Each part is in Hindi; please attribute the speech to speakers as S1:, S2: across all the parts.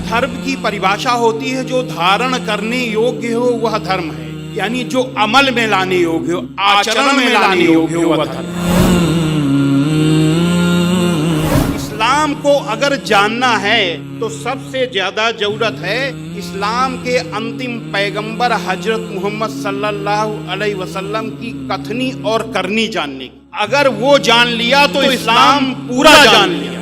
S1: धर्म की परिभाषा होती है जो धारण करने योग्य हो वह धर्म है, यानी जो अमल में लाने योग्य हो, आचरण में लाने योग्य हो वह धर्म है। इस्लाम को अगर जानना है तो सबसे ज्यादा जरूरत है इस्लाम के अंतिम पैगंबर हजरत मोहम्मद सल्लल्लाहु अलैहि वसल्लम की कथनी और करनी जानने की। अगर वो जान लिया तो इस्लाम पूरा जान लिया।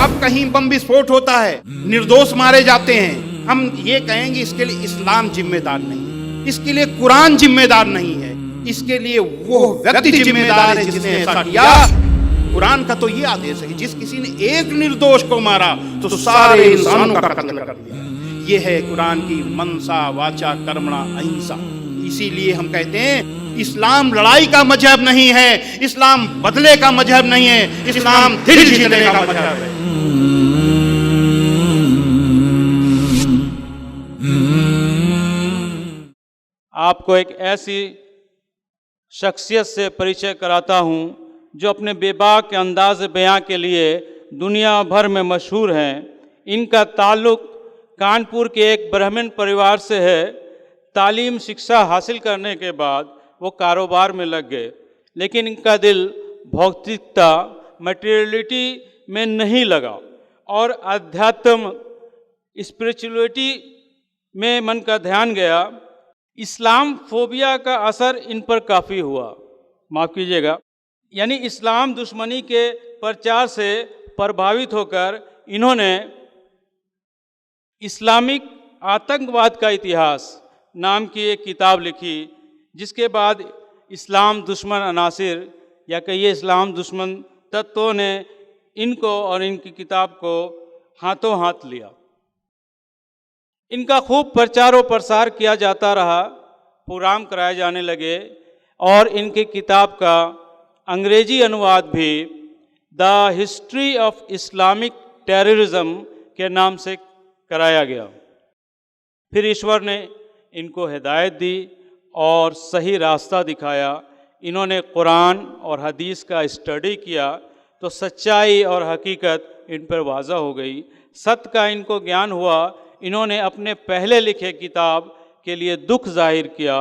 S1: अब कहीं बम विस्फोट होता है, निर्दोष मारे जाते हैं, हम ये कहेंगे इसके लिए इस्लाम जिम्मेदार नहीं है, इसके लिए कुरान जिम्मेदार नहीं है, इसके लिए वो व्यक्ति जिम्मेदार है जिसने ऐसा किया। कुरान का तो ये आदेश है कि जिस किसी ने एक निर्दोष को मारा तो सारे इंसानों का कत्ल कर दिया। ये है कुरान की मनसा वाचा कर्मणा अहिंसा। इसीलिए हम कहते हैं इस्लाम लड़ाई का मजहब नहीं है, इस्लाम बदले का मजहब नहीं है, इस्लाम दिल जीतने का मजहब है।
S2: आपको एक ऐसी शख्सियत से परिचय कराता हूँ जो अपने बेबाक अंदाज बयां के लिए दुनिया भर में मशहूर हैं। इनका ताल्लुक़ कानपुर के एक ब्राह्मण परिवार से है। तालीम शिक्षा हासिल करने के बाद वो कारोबार में लग गए, लेकिन इनका दिल भौतिकता मटेरियलिटी में नहीं लगा और अध्यात्म स्पिरिचुअलिटी में मन का ध्यान गया। इस्लाम फोबिया का असर इन पर काफ़ी हुआ, माफ़ कीजिएगा, यानी इस्लाम दुश्मनी के प्रचार से प्रभावित होकर इन्होंने इस्लामिक आतंकवाद का इतिहास नाम की एक किताब लिखी, जिसके बाद इस्लाम दुश्मन अनासिर या कहिए इस्लाम दुश्मन तत्वों ने इनको और इनकी किताब को हाथों हाथ लिया। इनका खूब प्रचार और प्रसार किया जाता रहा, प्रोग्राम कराए जाने लगे और इनकी किताब का अंग्रेजी अनुवाद भी the history of Islamic terrorism के नाम से कराया गया। फिर ईश्वर ने इनको हिदायत दी और सही रास्ता दिखाया। इन्होंने कुरान और हदीस का स्टडी किया तो सच्चाई और हकीकत इन पर वाज़ा हो गई। सत्य का इनको ज्ञान हुआ। इन्होंने अपने पहले लिखे किताब के लिए दुख जाहिर किया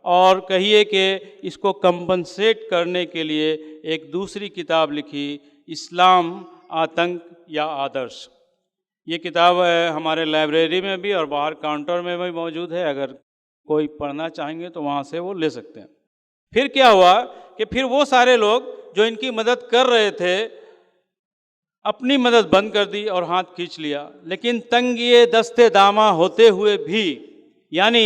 S2: और कहिए कि इसको कंपनसेट करने के लिए एक दूसरी किताब लिखी, इस्लाम आतंक या आदर्श। ये किताब हमारे लाइब्रेरी में भी और बाहर काउंटर में भी मौजूद है, अगर कोई पढ़ना चाहेंगे तो वहाँ से वो ले सकते हैं। फिर क्या हुआ कि फिर वो सारे लोग जो इनकी मदद कर रहे थे अपनी मदद बंद कर दी और हाथ खींच लिया। लेकिन तंगिए दस्ते दामा होते हुए भी, यानी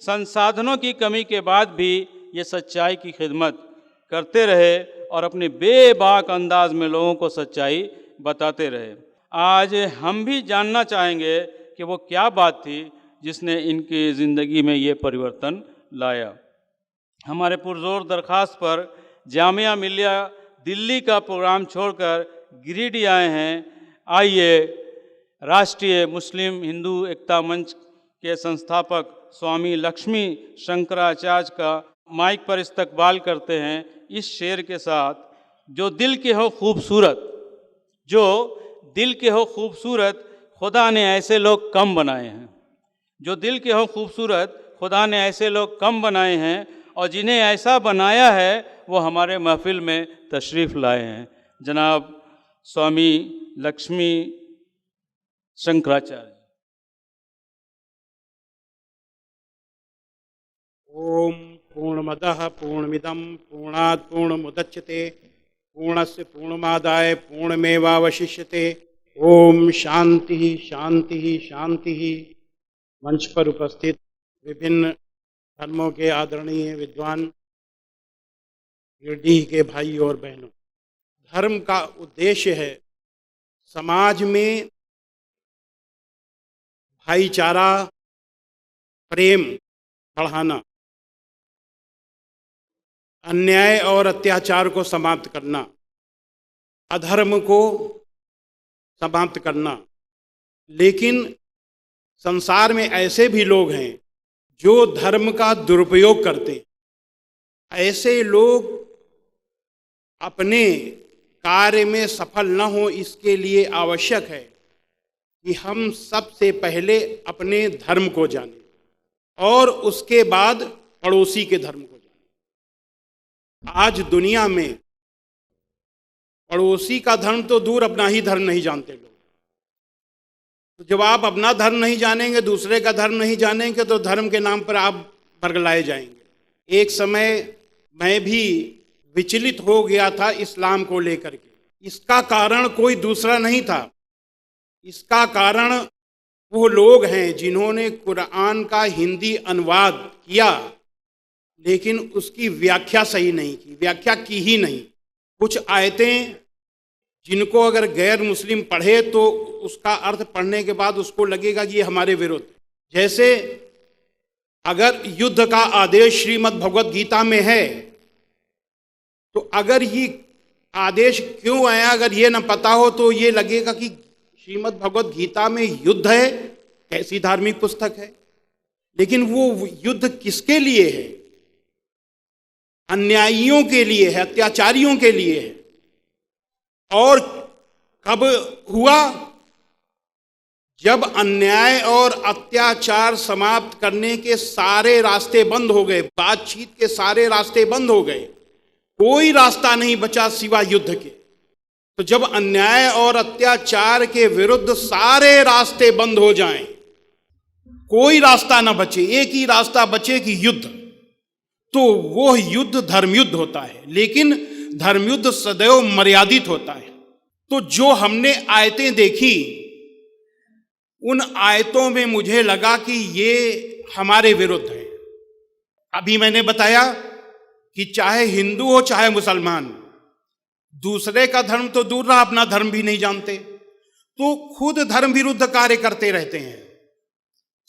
S2: संसाधनों की कमी के बाद भी ये सच्चाई की खिदमत करते रहे और अपने बेबाक अंदाज में लोगों को सच्चाई बताते रहे। आज हम भी जानना चाहेंगे कि वो क्या बात थी जिसने इनकी ज़िंदगी में ये परिवर्तन लाया। हमारे पुरजोर दरख्वास्त पर जामिया मिलिया दिल्ली का प्रोग्राम छोड़कर गिरिडीह आए हैं। आइए राष्ट्रीय मुस्लिम हिंदू एकता मंच के संस्थापक स्वामी लक्ष्मी शंकराचार्य का माइक पर इस्तकबाल करते हैं इस शेर के साथ, जो दिल के हो खूबसूरत, जो दिल के हो खूबसूरत, खुदा ने ऐसे लोग कम बनाए हैं। जो दिल के हो खूबसूरत, खुदा ने ऐसे लोग कम बनाए हैं और जिन्हें ऐसा बनाया है वो हमारे महफिल में तशरीफ़ लाए हैं। जनाब स्वामी लक्ष्मी शंकराचार्य।
S1: ओम पूर्णमदः पूर्णमिदं पूर्णात् पूर्णमुदच्यते पूर्णस्य पूर्णमादाय पूर्णमेवावशिष्यते। ओम शांति शांति शांति। मंच पर उपस्थित विभिन्न धर्मों के आदरणीय विद्वान गिरडीह के भाई और बहनों, धर्म का उद्देश्य है समाज में भाईचारा, प्रेम बढ़ाना, अन्याय और अत्याचार को समाप्त करना, अधर्म को समाप्त करना। लेकिन संसार में ऐसे भी लोग हैं जो धर्म का दुरुपयोग करते हैं। ऐसे लोग अपने कार्य में सफल न हो, इसके लिए आवश्यक है कि हम सबसे पहले अपने धर्म को जानें और उसके बाद पड़ोसी के धर्म को जानें। आज दुनिया में पड़ोसी का धर्म तो दूर, अपना ही धर्म नहीं जानते लोग। तो जब आप अपना धर्म नहीं जानेंगे, दूसरे का धर्म नहीं जानेंगे, तो धर्म के नाम पर आप बरगलाए जाएंगे। एक समय मैं भी विचलित हो गया था इस्लाम को लेकर के। इसका कारण कोई दूसरा नहीं था, इसका कारण वो लोग हैं जिन्होंने कुरान का हिंदी अनुवाद किया, लेकिन उसकी व्याख्या सही नहीं की, व्याख्या की ही नहीं। कुछ आयतें जिनको अगर गैर मुस्लिम पढ़े तो उसका अर्थ पढ़ने के बाद उसको लगेगा कि ये हमारे विरुद्ध। जैसे अगर युद्ध का आदेश श्रीमद् भगवत गीता में है, तो अगर ये आदेश क्यों आया, अगर ये न पता हो तो ये लगेगा कि श्रीमद् भगवत गीता में युद्ध है, कैसी धार्मिक पुस्तक है। लेकिन वो युद्ध किसके लिए है? अन्यायियों के लिए है, अत्याचारियों के लिए है। और कब हुआ? जब अन्याय और अत्याचार समाप्त करने के सारे रास्ते बंद हो गए, बातचीत के सारे रास्ते बंद हो गए, कोई रास्ता नहीं बचा सिवा युद्ध के। तो जब अन्याय और अत्याचार के विरुद्ध सारे रास्ते बंद हो जाएं, कोई रास्ता ना बचे, एक ही रास्ता बचे कि युद्ध, तो वो युद्ध धर्मयुद्ध होता है। लेकिन धर्मयुद्ध सदैव मर्यादित होता है। तो जो हमने आयतें देखी, उन आयतों में मुझे लगा कि ये हमारे विरुद्ध है। अभी मैंने बताया कि चाहे हिंदू हो चाहे मुसलमान, दूसरे का धर्म तो दूर रहा, अपना धर्म भी नहीं जानते, तो खुद धर्म विरुद्ध कार्य करते रहते हैं।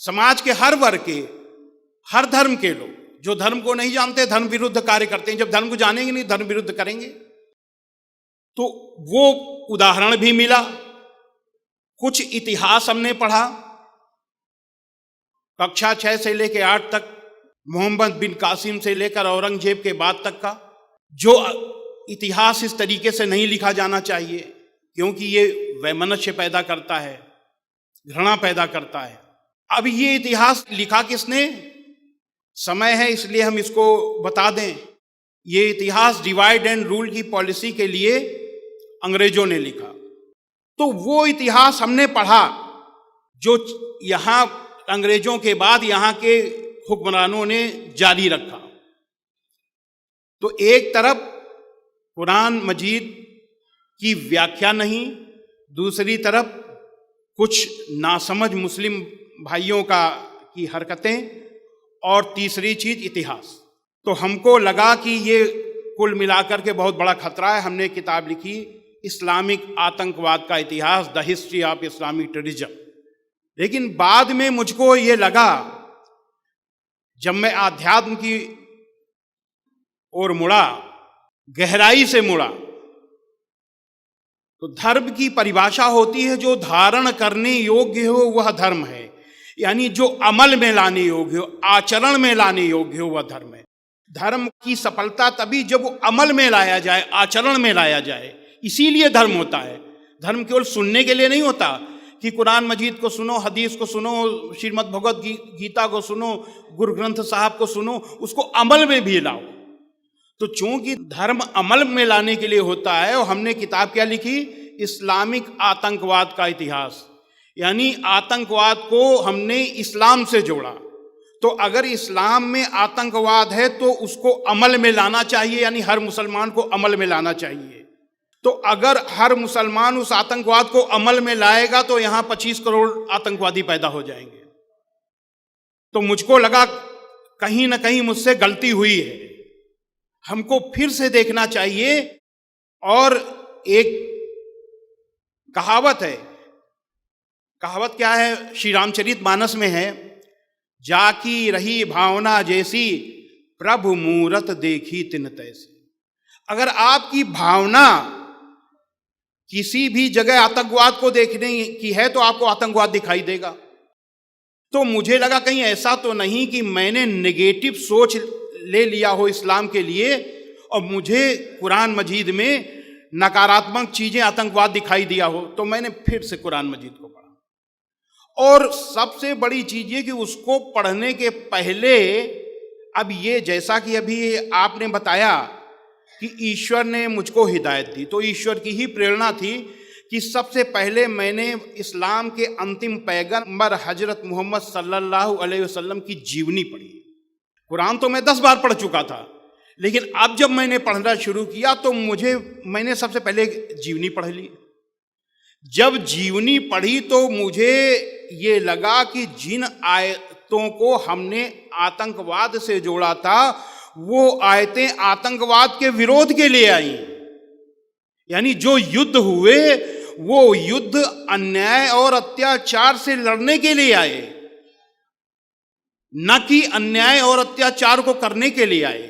S1: समाज के हर वर्ग के, हर धर्म के लोग जो धर्म को नहीं जानते धर्म विरुद्ध कार्य करते हैं। जब धर्म को जानेंगे नहीं, धर्म विरुद्ध करेंगे। तो वो उदाहरण भी मिला। कुछ इतिहास हमने पढ़ा, कक्षा 6 से लेकर 8 तक, मोहम्मद बिन कासिम से लेकर औरंगजेब के बाद तक का। जो इतिहास इस तरीके से नहीं लिखा जाना चाहिए, क्योंकि ये वैमनस्य पैदा करता है, घृणा पैदा करता है। अब ये इतिहास लिखा किसने? समय है इसलिए हम इसको बता दें। ये इतिहास डिवाइड एंड रूल की पॉलिसी के लिए अंग्रेजों ने लिखा। तो वो इतिहास हमने पढ़ा जो यहाँ अंग्रेजों के बाद यहाँ के हुक्मरानों ने जारी रखा। तो एक तरफ कुरान मजीद की व्याख्या नहीं, दूसरी तरफ कुछ नासमझ मुस्लिम भाइयों की हरकतें, और तीसरी चीज इतिहास। तो हमको लगा कि ये कुल मिलाकर के बहुत बड़ा खतरा है। हमने किताब लिखी इस्लामिक आतंकवाद का इतिहास, the history of Islamic terrorism. लेकिन बाद में मुझको ये लगा, जब मैं आध्यात्म की ओर मुड़ा, गहराई से मुड़ा, तो धर्म की परिभाषा होती है जो धारण करने योग्य हो वह धर्म है, यानी जो अमल में लाने योग्य हो, आचरण में लाने योग्य हो वह धर्म है। धर्म की सफलता तभी जब वो अमल में लाया जाए, आचरण में लाया जाए, इसीलिए धर्म होता है। धर्म केवल सुनने के लिए नहीं होता कि कुरान मजीद को सुनो, हदीस को सुनो, श्रीमद् भगवत गीता को सुनो, गुरु ग्रंथ साहब को सुनो, उसको अमल में भी लाओ। तो चूंकि धर्म अमल में लाने के लिए होता है, और हमने किताब क्या लिखी? इस्लामिक आतंकवाद का इतिहास, यानी आतंकवाद को हमने इस्लाम से जोड़ा। तो अगर इस्लाम में आतंकवाद है तो उसको अमल में लाना चाहिए, यानी हर मुसलमान को अमल में लाना चाहिए। तो अगर हर मुसलमान उस आतंकवाद को अमल में लाएगा तो यहां 25 करोड़ आतंकवादी पैदा हो जाएंगे। तो मुझको लगा कहीं ना कहीं मुझसे गलती हुई है, हमको फिर से देखना चाहिए। और एक कहावत है, कहावत क्या है? श्री रामचरित मानस में है, जाकी रही भावना जैसी प्रभु मूरत देखी तिन तैसी। अगर आपकी भावना किसी भी जगह आतंकवाद को देखने की है तो आपको आतंकवाद दिखाई देगा। तो मुझे लगा कहीं ऐसा तो नहीं कि मैंने नेगेटिव सोच ले लिया हो इस्लाम के लिए, और मुझे कुरान मजीद में नकारात्मक चीजें आतंकवाद दिखाई दिया हो तो मैंने फिर से कुरान मजीद को पढ़ा। और सबसे बड़ी चीज ये कि उसको पढ़ने के पहले, अब ये जैसा कि अभी आपने बताया कि ईश्वर ने मुझको हिदायत दी, तो ईश्वर की ही प्रेरणा थी कि सबसे पहले मैंने इस्लाम के अंतिम पैगंबर हजरत मोहम्मद सल्लल्लाहु अलैहि वसल्लम की जीवनी पढ़ी। कुरान तो मैं 10 बार पढ़ चुका था, लेकिन अब जब मैंने पढ़ना शुरू किया तो मैंने सबसे पहले जीवनी पढ़ ली। जब जीवनी पढ़ी तो मुझे ये लगा कि जिन आयतों को हमने आतंकवाद से जोड़ा था वो आयतें आतंकवाद के विरोध के लिए आई। यानी जो युद्ध हुए वो युद्ध अन्याय और अत्याचार से लड़ने के लिए आए, न कि अन्याय और अत्याचार को करने के लिए आए।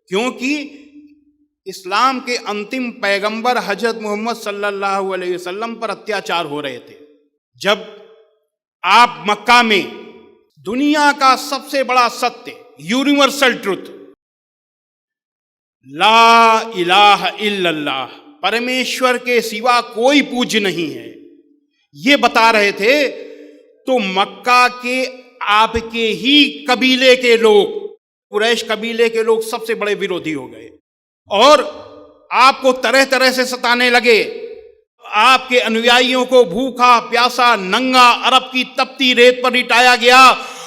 S1: क्योंकि इस्लाम के अंतिम पैगंबर हजरत मोहम्मद सल्लल्लाहु अलैहि वसल्लम पर अत्याचार हो रहे थे। जब आप मक्का में दुनिया का सबसे बड़ा सत्य, यूनिवर्सल ट्रुथ, ला इलाहा इल्लल्लाह, परमेश्वर के सिवा कोई पूज्य नहीं है, ये बता रहे थे, तो मक्का के आपके ही कबीले के लोग, कुरैश कबीले के लोग सबसे बड़े विरोधी हो गए और आपको तरह तरह से सताने लगे। आपके अनुयायियों को भूखा प्यासा नंगा अरब की तपती रेत पर लिटाया गया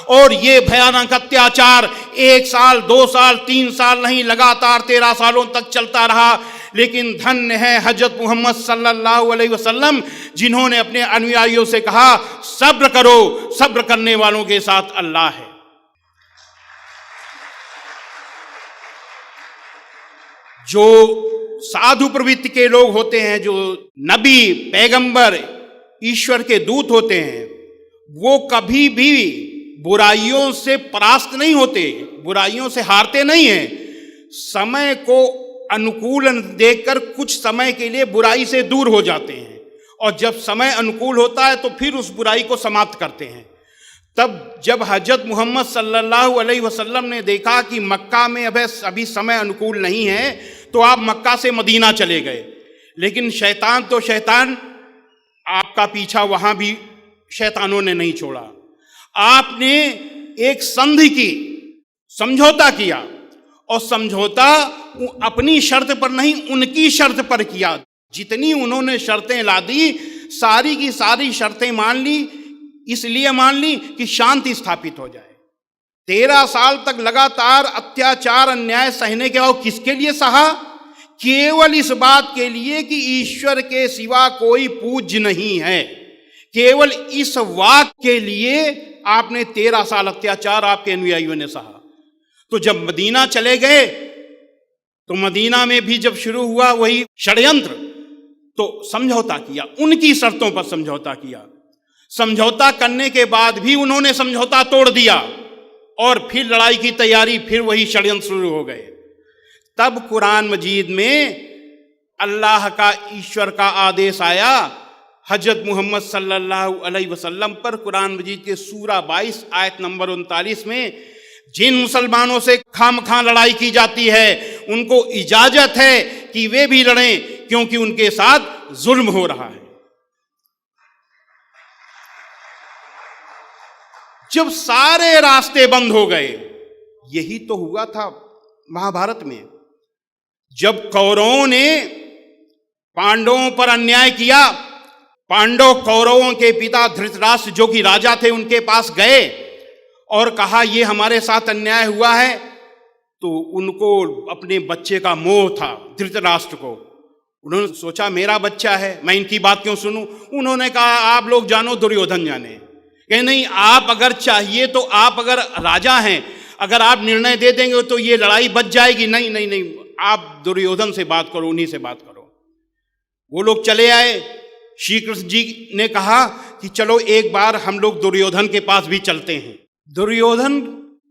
S1: और ये भयानक अत्याचार 1 साल 2 साल 3 साल नहीं, लगातार 13 सालों तक चलता रहा। लेकिन धन्य है हजरत मोहम्मद सल्लल्लाहु अलैहि वसल्लम, जिन्होंने अपने अनुयायियों से कहा सब्र करो, सब्र करने वालों के साथ अल्लाह है। जो साधु प्रवृत्ति के लोग होते हैं, जो नबी पैगंबर ईश्वर के दूत होते हैं, वो कभी भी बुराइयों से परास्त नहीं होते, बुराइयों से हारते नहीं हैं। समय को अनुकूल देखकर कुछ समय के लिए बुराई से दूर हो जाते हैं और जब समय अनुकूल होता है तो फिर उस बुराई को समाप्त करते हैं। तब जब हजरत मोहम्मद सल्लल्लाहु अलैहि वसल्लम ने देखा कि मक्का में अभी समय अनुकूल नहीं है, तो आप मक्का से मदीना चले गए। लेकिन शैतान तो शैतान, आपका पीछा वहां भी शैतानों ने नहीं छोड़ा। आपने एक संधि की, समझौता किया, और समझौता अपनी शर्त पर नहीं उनकी शर्त पर किया। जितनी उन्होंने शर्तें ला दी सारी की सारी शर्तें मान ली, इसलिए मान ली कि शांति स्थापित हो जाए। 13 साल तक लगातार अत्याचार अन्याय सहने के बाद किसके लिए सहा? केवल इस बात के लिए कि ईश्वर के सिवा कोई पूज्य नहीं है। केवल इस वाक के लिए आपने 13 साल अत्याचार आपके अनुयायियों ने सहा। तो जब मदीना चले गए तो मदीना में भी जब शुरू हुआ वही षड्यंत्र, तो समझौता किया, उनकी शर्तों पर समझौता किया। समझौता करने के बाद भी उन्होंने समझौता तोड़ दिया और फिर लड़ाई की तैयारी, फिर वही षड्यंत्र शुरू हो गए। तब कुरान मजीद में अल्लाह का, ईश्वर का आदेश आया हजरत मोहम्मद सल्लल्लाहु अलैहि वसल्लम पर। कुरान मजीद के सूरा 22 आयत नंबर 39 में, जिन मुसलमानों से खामखा लड़ाई की जाती है उनको इजाजत है कि वे भी लड़ें, क्योंकि उनके साथ जुल्म हो रहा है। जब सारे रास्ते बंद हो गए, यही तो हुआ था महाभारत में, जब कौरवों ने पांडवों पर अन्याय किया। पांडव कौरवों के पिता धृतराष्ट्र जो कि राजा थे उनके पास गए और कहा ये हमारे साथ अन्याय हुआ है। तो उनको अपने बच्चे का मोह था, धृतराष्ट्र को। उन्होंने सोचा मेरा बच्चा है, मैं इनकी बात क्यों सुनूं। उन्होंने कहा आप लोग जानो, दुर्योधन जाने। कहे नहीं, आप अगर चाहिए तो, आप अगर राजा हैं, अगर आप निर्णय दे देंगे तो ये लड़ाई बच जाएगी। नहीं नहीं नहीं, आप दुर्योधन से बात करो, उन्हीं से बात करो। वो लोग चले आए। श्री कृष्ण जी ने कहा कि चलो एक बार हम लोग दुर्योधन के पास भी चलते हैं। दुर्योधन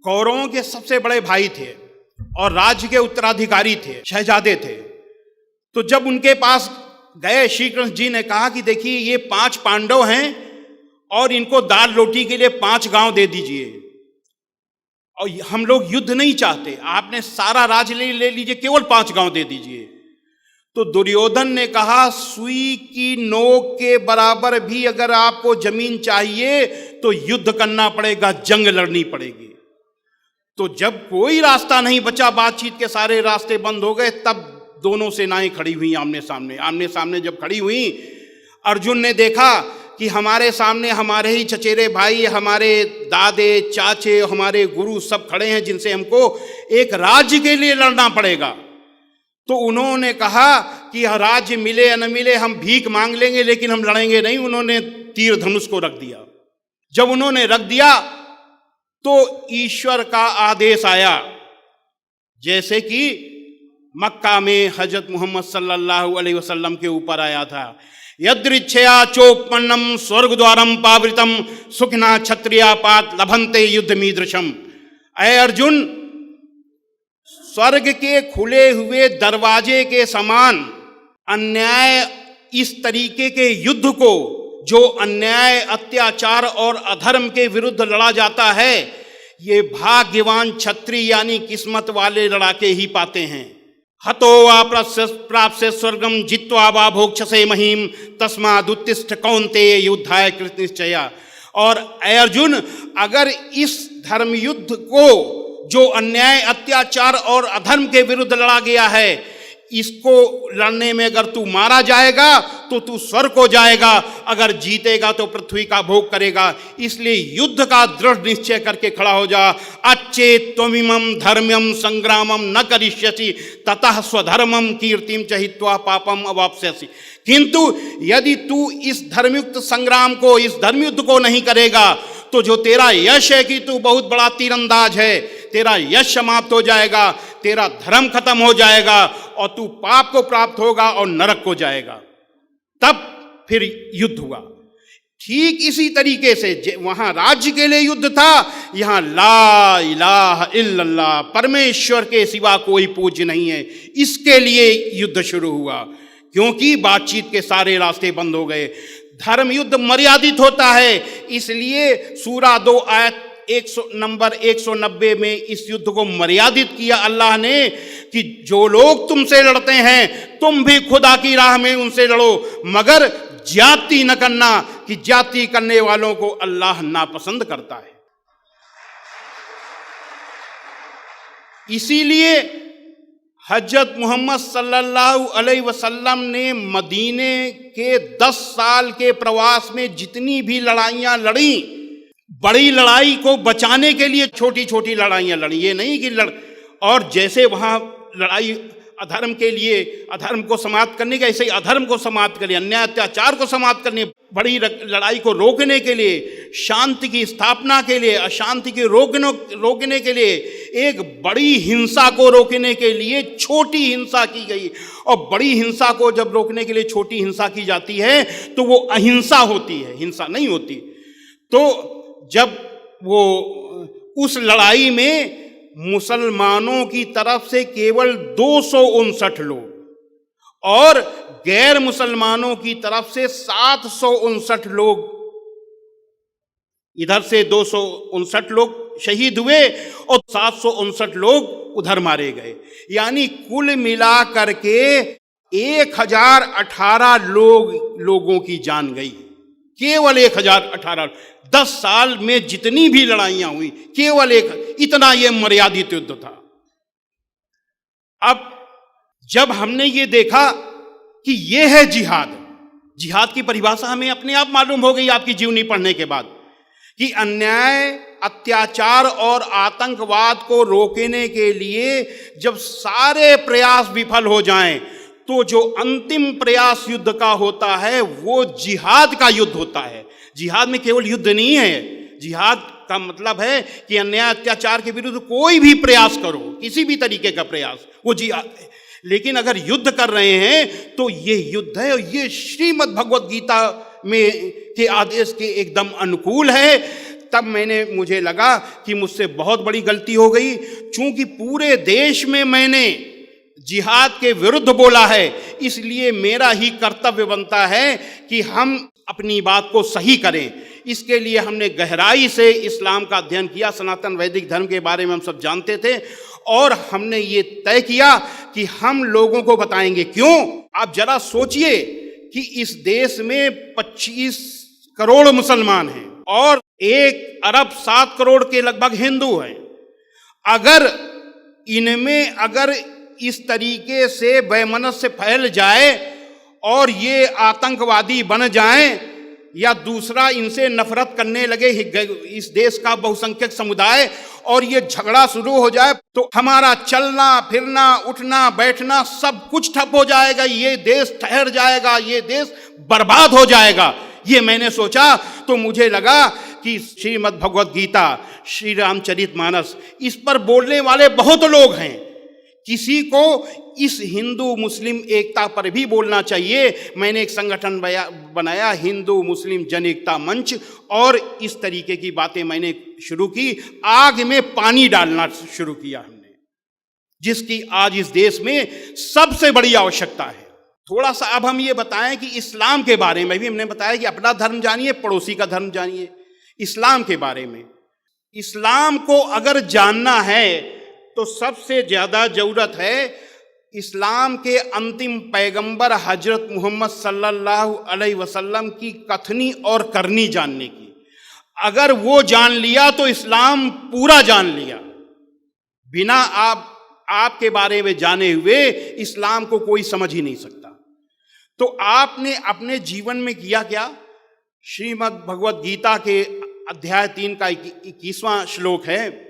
S1: कौरवों के सबसे बड़े भाई थे और राज्य के उत्तराधिकारी थे, शहजादे थे। तो जब उनके पास गए, श्री कृष्ण जी ने कहा कि देखिए ये 5 पांडव हैं और इनको दाल रोटी के लिए 5 गांव दे दीजिए, और हम लोग युद्ध नहीं चाहते, आपने सारा राज्य ले लीजिए, केवल 5 गांव दे दीजिए। तो दुर्योधन ने कहा, सुई की नोक के बराबर भी अगर आपको जमीन चाहिए तो युद्ध करना पड़ेगा, जंग लड़नी पड़ेगी। तो जब कोई रास्ता नहीं बचा, बातचीत के सारे रास्ते बंद हो गए, तब दोनों सेनाएं खड़ी हुई आमने सामने। आमने सामने जब खड़ी हुई, अर्जुन ने देखा कि हमारे सामने हमारे ही चचेरे भाई, हमारे दादे चाचे, हमारे गुरु सब खड़े हैं जिनसे हमको एक राज्य के लिए लड़ना पड़ेगा। तो उन्होंने कहा कि राज्य मिले या न मिले हम भीख मांग लेंगे, लेकिन हम लड़ेंगे नहीं। उन्होंने तीर धनुष को रख दिया। जब उन्होंने रख दिया तो ईश्वर का आदेश आया, जैसे कि मक्का में हजरत मोहम्मद सल्लल्लाहु अलैहि वसल्लम के ऊपर आया था, यदृच्छया चोपन्नम स्वर्ग द्वारम पावृतम सुखना क्षत्रिया पात लभंते युद्ध मीदृशम। अय अर्जुन, स्वर्ग के खुले हुए दरवाजे के समान अन्याय, इस तरीके के युद्ध को जो अन्याय, अत्याचार और अधर्म के विरुद्ध लड़ा जाता है, ये भाग्यवान क्षत्रिय यानी किस्मत वाले लड़ाके ही पाते हैं। हतो वा प्राप्त स्वर्गम जित्वा वा भोक्षसे महीम तस्मादुत्तिष्ठ कौन्तेय युद्धाय कृत निश्चया। और अर्जुन, अगर इस धर्म युद्ध को जो अन्याय, अत्याचार और अधर्म के विरुद्ध लड़ा गया है, इसको लड़ने में अगर तू मारा जाएगा तो तू स्वर्ग को जाएगा, अगर जीतेगा तो पृथ्वी का भोग करेगा। इसलिए युद्ध का दृढ़ निश्चय करके खड़ा हो जा। अच्छेत त्वमिमं धर्म्यम संग्रामम न करिष्यसि ततः स्वधर्मम कीर्तिम च हित्वा पापम अवाप्स्यसि। किंतु यदि तू इस धर्मयुक्त संग्राम को, इस धर्मयुद्ध को नहीं करेगा, तो जो तेरा यश है कि तू बहुत बड़ा तीरंदाज है, तेरा यश समाप्त हो जाएगा, तेरा धर्म खत्म हो जाएगा और तू पाप को प्राप्त होगा और नरक को जाएगा। तब फिर युद्ध हुआ। ठीक इसी तरीके से वहां राज्य के लिए युद्ध था, यहां ला इलाहा इल्लल्लाह, परमेश्वर के सिवा कोई पूज्य नहीं है, इसके लिए युद्ध शुरू हुआ। क्योंकि बातचीत के सारे रास्ते बंद हो गए। धर्म युद्ध मर्यादित होता है, इसलिए सूरा 2 आयत नंबर 190 में इस युद्ध को मर्यादित किया अल्लाह ने कि जो लोग तुमसे लड़ते हैं तुम भी खुदा की राह में उनसे लड़ो, मगर जाति न करना, कि जाति करने वालों को अल्लाह नापसंद करता है। इसीलिए हजरत मोहम्मद सल्लल्लाहु अलैहि वसल्लम ने मदीने के 10 साल के प्रवास में जितनी भी लड़ाइयाँ लड़ी, बड़ी लड़ाई को बचाने के लिए छोटी छोटी लड़ाइयाँ लड़ी। ये नहीं कि और जैसे वहाँ लड़ाई अधर्म के लिए, अधर्म को समाप्त करने के, ऐसे ही अधर्म को समाप्त करने, अन्याय अत्याचार को समाप्त करने, बड़ी लड़ाई को रोकने के लिए, शांति की स्थापना के लिए, अशांति के रोकने के लिए, एक बड़ी हिंसा को रोकने के लिए छोटी हिंसा की गई। और बड़ी हिंसा को जब रोकने के लिए छोटी हिंसा की जाती है तो वो अहिंसा होती है, हिंसा नहीं होती। तो जब वो उस लड़ाई में मुसलमानों की तरफ से केवल 259 लोग और गैर मुसलमानों की तरफ से 759 लोग, इधर से 259 लोग शहीद हुए और 759 लोग उधर मारे गए। यानी कुल मिला करके 1018 लोगों की जान गई, केवल 1018। 10 साल में जितनी भी लड़ाइयां हुई, केवल इतना ये मर्यादित युद्ध था। अब जब हमने ये देखा कि ये है जिहाद, जिहाद की परिभाषा हमें अपने आप मालूम हो गई आपकी जीवनी पढ़ने के बाद, कि अन्याय, अत्याचार और आतंकवाद को रोकने के लिए जब सारे प्रयास विफल हो जाएं, तो जो अंतिम प्रयास युद्ध का होता है वो जिहाद का युद्ध होता है। जिहाद में केवल युद्ध नहीं है, जिहाद का मतलब है कि अन्याय अत्याचार के विरुद्ध कोई भी प्रयास करो, किसी भी तरीके का प्रयास, वो जिहाद है। लेकिन अगर युद्ध कर रहे हैं तो ये युद्ध है, और ये श्रीमद् भगवद गीता में के आदेश के एकदम अनुकूल है। तब मुझे लगा कि मुझसे बहुत बड़ी गलती हो गई, चूंकि पूरे देश में मैंने जिहाद के विरुद्ध बोला है, इसलिए मेरा ही कर्तव्य बनता है कि हम अपनी बात को सही करें। इसके लिए हमने गहराई से इस्लाम का अध्ययन किया, सनातन वैदिक धर्म के बारे में हम सब जानते थे, और हमने ये तय किया कि हम लोगों को बताएंगे। क्यों? आप जरा सोचिए कि इस देश में 25 करोड़ मुसलमान हैं और 1 अरब 7 करोड़ के लगभग हिंदू हैं। अगर इनमें अगर इस तरीके से वैमनस्य फैल जाए और ये आतंकवादी बन जाएं या दूसरा इनसे नफरत करने लगे इस देश का बहुसंख्यक समुदाय और ये झगड़ा शुरू हो जाए, तो हमारा चलना फिरना उठना बैठना सब कुछ ठप हो जाएगा। ये देश ठहर जाएगा, ये देश बर्बाद हो जाएगा। ये मैंने सोचा तो मुझे लगा कि श्रीमद् भगवत गीता, श्री रामचरितमानस, इस पर बोलने वाले बहुत लोग हैं। किसी को इस हिंदू मुस्लिम एकता पर भी बोलना चाहिए। मैंने एक संगठन बनाया, हिंदू मुस्लिम जन एकता मंच, और इस तरीके की बातें मैंने शुरू की। आग में पानी डालना शुरू किया हमने, जिसकी आज इस देश में सबसे बड़ी आवश्यकता है। थोड़ा सा अब हम ये बताएं कि इस्लाम के बारे में भी हमने बताया कि अपना धर्म जानिए, पड़ोसी का धर्म जानिए। इस्लाम के बारे में, इस्लाम को अगर जानना है तो सबसे ज्यादा जरूरत है इस्लाम के अंतिम पैगंबर हजरत मोहम्मद सल्लल्लाहु अलैहि वसल्लम की कथनी और करनी जानने की। अगर वो जान लिया तो इस्लाम पूरा जान लिया। बिना आपके बारे में जाने हुए इस्लाम को कोई समझ ही नहीं सकता। तो आपने अपने जीवन में किया क्या? श्रीमद् भगवत गीता के अध्याय 3 का 21वां श्लोक है,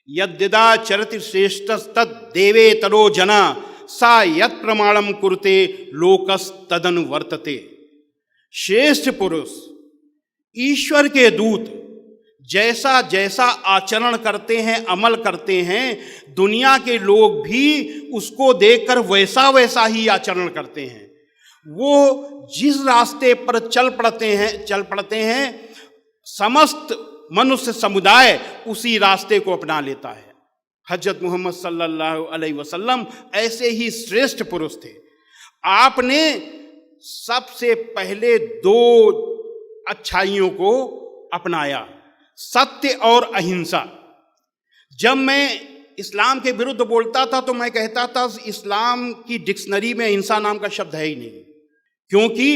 S1: यद्यदा चरति श्रेष्ठस्तद देवे तरो जना सा यत् प्रमाणम कुरुते लोकस तदनु वर्तते। श्रेष्ठ पुरुष, ईश्वर के दूत जैसा जैसा आचरण करते हैं, अमल करते हैं, दुनिया के लोग भी उसको देखकर वैसा वैसा ही आचरण करते हैं। वो जिस रास्ते पर चल पड़ते हैं समस्त मनुष्य समुदाय उसी रास्ते को अपना लेता है। हजरत मोहम्मद सल्लल्लाहु अलैहि वसल्लम ऐसे ही श्रेष्ठ पुरुष थे। आपने सबसे पहले 2 अच्छाइयों को अपनाया, सत्य और अहिंसा। जब मैं इस्लाम के विरुद्ध बोलता था तो मैं कहता था इस्लाम की डिक्शनरी में अहिंसा नाम का शब्द है ही नहीं, क्योंकि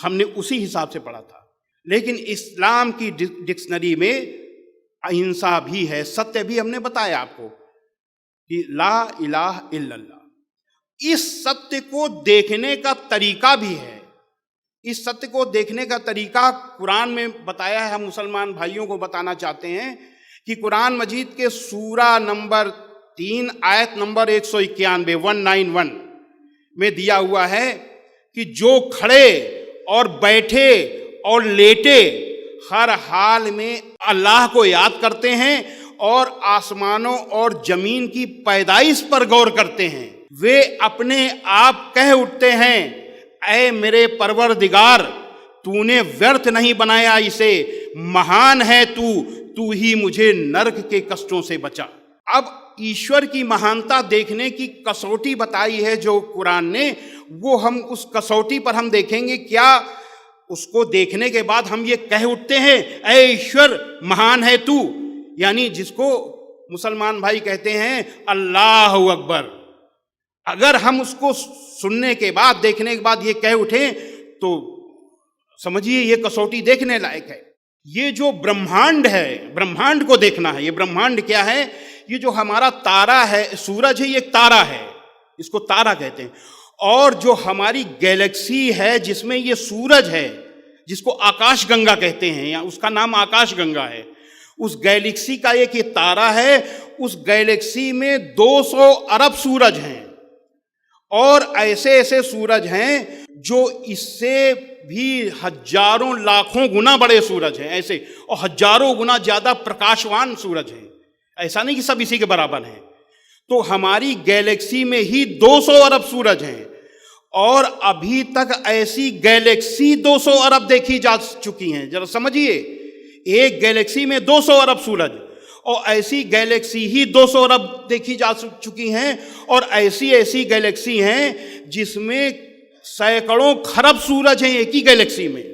S1: हमने उसी हिसाब से पढ़ा था। लेकिन इस्लाम की डिक्शनरी में अहिंसा भी है, सत्य भी। हमने बताया आपको कि ला इलाहा इल्लल्लाह। इस सत्य को देखने का तरीका भी है। इस सत्य को देखने का तरीका कुरान में बताया है। हम मुसलमान भाइयों को बताना चाहते हैं कि कुरान मजीद के सूरा नंबर 3 आयत नंबर 191 में दिया हुआ है कि जो खड़े और बैठे और लेटे हर हाल में अल्लाह को याद करते हैं और आसमानों और जमीन की पैदाइश पर गौर करते हैं, वे अपने आप कह उठते हैं, ऐ मेरे परवरदिगार, तूने व्यर्थ नहीं बनाया इसे, महान है तू ही मुझे नरक के कष्टों से बचा। अब ईश्वर की महानता देखने की कसौटी बताई है जो कुरान ने, वो हम उस कसौटी पर हम देखेंगे। क्या उसको देखने के बाद हम ये कह उठते हैं, ऐ ईश्वर महान है तू, यानी जिसको मुसलमान भाई कहते हैं अल्लाह अकबर। अगर हम उसको सुनने के बाद, देखने के बाद ये कह उठे तो समझिए ये कसौटी देखने लायक है। ये जो ब्रह्मांड है, ब्रह्मांड को देखना है। ये ब्रह्मांड क्या है? ये जो हमारा तारा है, सूरज है, ये एक तारा है, इसको तारा कहते हैं। और जो हमारी गैलेक्सी है जिसमें ये सूरज है, जिसको आकाश गंगा कहते हैं, या उसका नाम आकाश गंगा है, उस गैलेक्सी का एक ये तारा है। उस गैलेक्सी में 200 अरब सूरज हैं और ऐसे ऐसे सूरज हैं जो इससे भी हजारों लाखों गुना बड़े सूरज हैं ऐसे, और हजारों गुना ज्यादा प्रकाशवान सूरज हैं। ऐसा नहीं कि सब इसी के बराबर हैं। तो हमारी गैलेक्सी में ही 200 अरब सूरज हैं और अभी तक ऐसी गैलेक्सी 200 अरब देखी जा चुकी हैं। जरा समझिए, एक गैलेक्सी में 200 अरब सूरज, और ऐसी गैलेक्सी ही 200 अरब देखी जा चुकी हैं। और ऐसी ऐसी गैलेक्सी हैं जिसमें सैकड़ों खरब सूरज हैं एक ही गैलेक्सी में।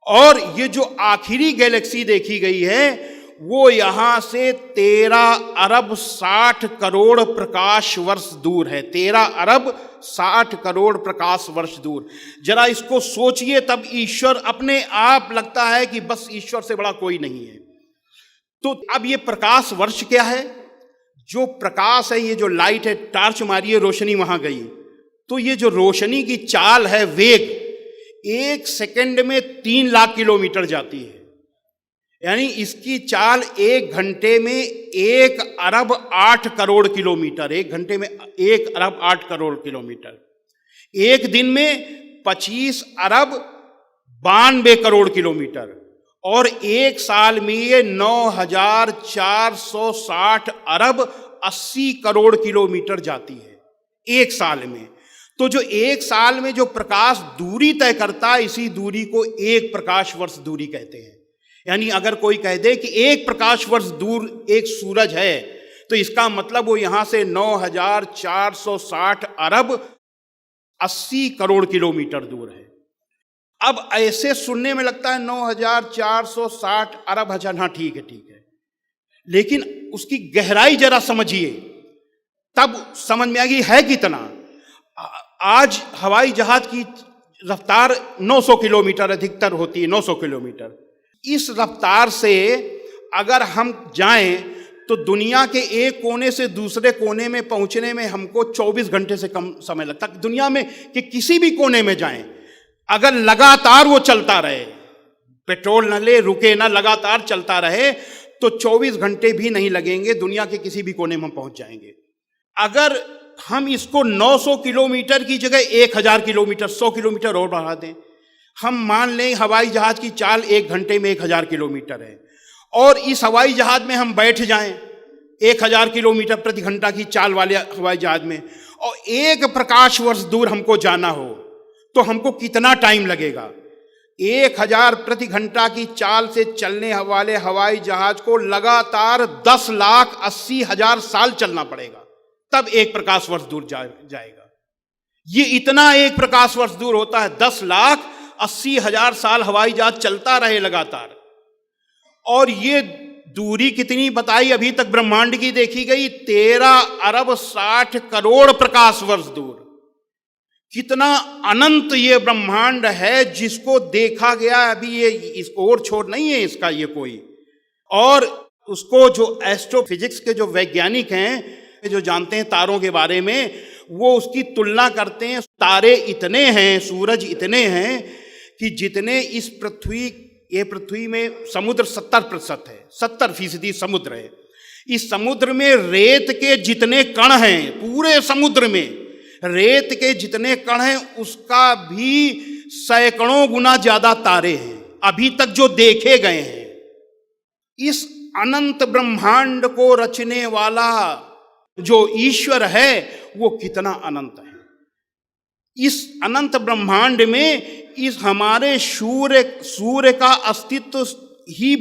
S1: और ये जो आखिरी गैलेक्सी देखी गई है वो यहां से 13 अरब 60 करोड़ प्रकाश वर्ष दूर है। 13 अरब 60 करोड़ प्रकाश वर्ष दूर। जरा इसको सोचिए, तब ईश्वर अपने आप लगता है कि बस ईश्वर से बड़ा कोई नहीं है। तो अब ये प्रकाश वर्ष क्या है? जो प्रकाश है, ये जो लाइट है, टार्च मारिए, रोशनी वहां गई, तो ये जो रोशनी की चाल है, वेग, 1 सेकंड में 3 लाख किलोमीटर जाती है। यानी इसकी चाल 1 घंटे में 1 अरब 8 करोड़ किलोमीटर, 1 घंटे में 1 अरब 8 करोड़ किलोमीटर, एक दिन में 25 अरब 92 करोड़ किलोमीटर, और एक साल में ये 9460 अरब 80 करोड़ किलोमीटर जाती है एक साल में। तो जो एक साल में जो प्रकाश दूरी तय करता है, इसी दूरी को 1 प्रकाश वर्ष दूरी कहते हैं। यानी अगर कोई कह दे कि 1 प्रकाश वर्ष दूर एक सूरज है, तो इसका मतलब वो यहां से 9460 अरब 80 करोड़ किलोमीटर दूर है। अब ऐसे सुनने में लगता है 9460 अरब, हाँ ठीक है, लेकिन उसकी गहराई जरा समझिए, तब समझ में आएगी है कितना। आज हवाई जहाज की रफ्तार 900 किलोमीटर अधिकतर होती है, 900 किलोमीटर। इस रफ्तार से अगर हम जाएं तो दुनिया के एक कोने से दूसरे कोने में पहुंचने में हमको 24 घंटे से कम समय लगता है। दुनिया में कि किसी भी कोने में जाएं, अगर लगातार वो चलता रहे, पेट्रोल न ले, रुके ना, लगातार चलता रहे, तो 24 घंटे भी नहीं लगेंगे, दुनिया के किसी भी कोने में हम पहुंच जाएंगे। अगर हम इसको 900 किलोमीटर की जगह 1000 किलोमीटर, 100 किलोमीटर और बढ़ा दें, हम मान लें हवाई जहाज की चाल 1 घंटे में 1000 किलोमीटर है, और इस हवाई जहाज में हम बैठ जाएं 1000 किलोमीटर प्रति घंटा की चाल वाले हवाई जहाज में, और 1 प्रकाश वर्ष दूर हमको जाना हो, तो हमको कितना टाइम लगेगा? 1000 प्रति घंटा की चाल से चलने वाले हवाई जहाज को लगातार 10,80,000 साल चलना पड़ेगा, तब 1 प्रकाश वर्ष दूर जाएगा। ये इतना 1 प्रकाश वर्ष दूर होता है, 10,80,000 साल हवाई जहाज चलता रहे लगातार। और ये दूरी कितनी बताई अभी तक ब्रह्मांड की देखी गई? 13 अरब 60 करोड़ प्रकाश वर्ष दूर। कितना अनंत ये ब्रह्मांड है जिसको देखा गया अभी, ये इस और छोर नहीं है इसका ये कोई। और उसको जो एस्ट्रोफिजिक्स के जो वैज्ञानिक हैं, जो जानते हैं तारों के बारे में, वो उसकी तुलना करते हैं। तारे इतने हैं, सूरज इतने हैं कि जितने इस पृथ्वी में समुद्र 70% है, 70% समुद्र है। इस समुद्र में रेत के जितने कण हैं, पूरे समुद्र में रेत के जितने कण हैं, उसका भी सैकड़ों गुना ज्यादा तारे हैं अभी तक जो देखे गए हैं। इस अनंत ब्रह्मांड को रचने वाला जो ईश्वर है, वो कितना अनंत है। इस अनंत ब्रह्मांड में इस हमारे सूर्य का अस्तित्व ही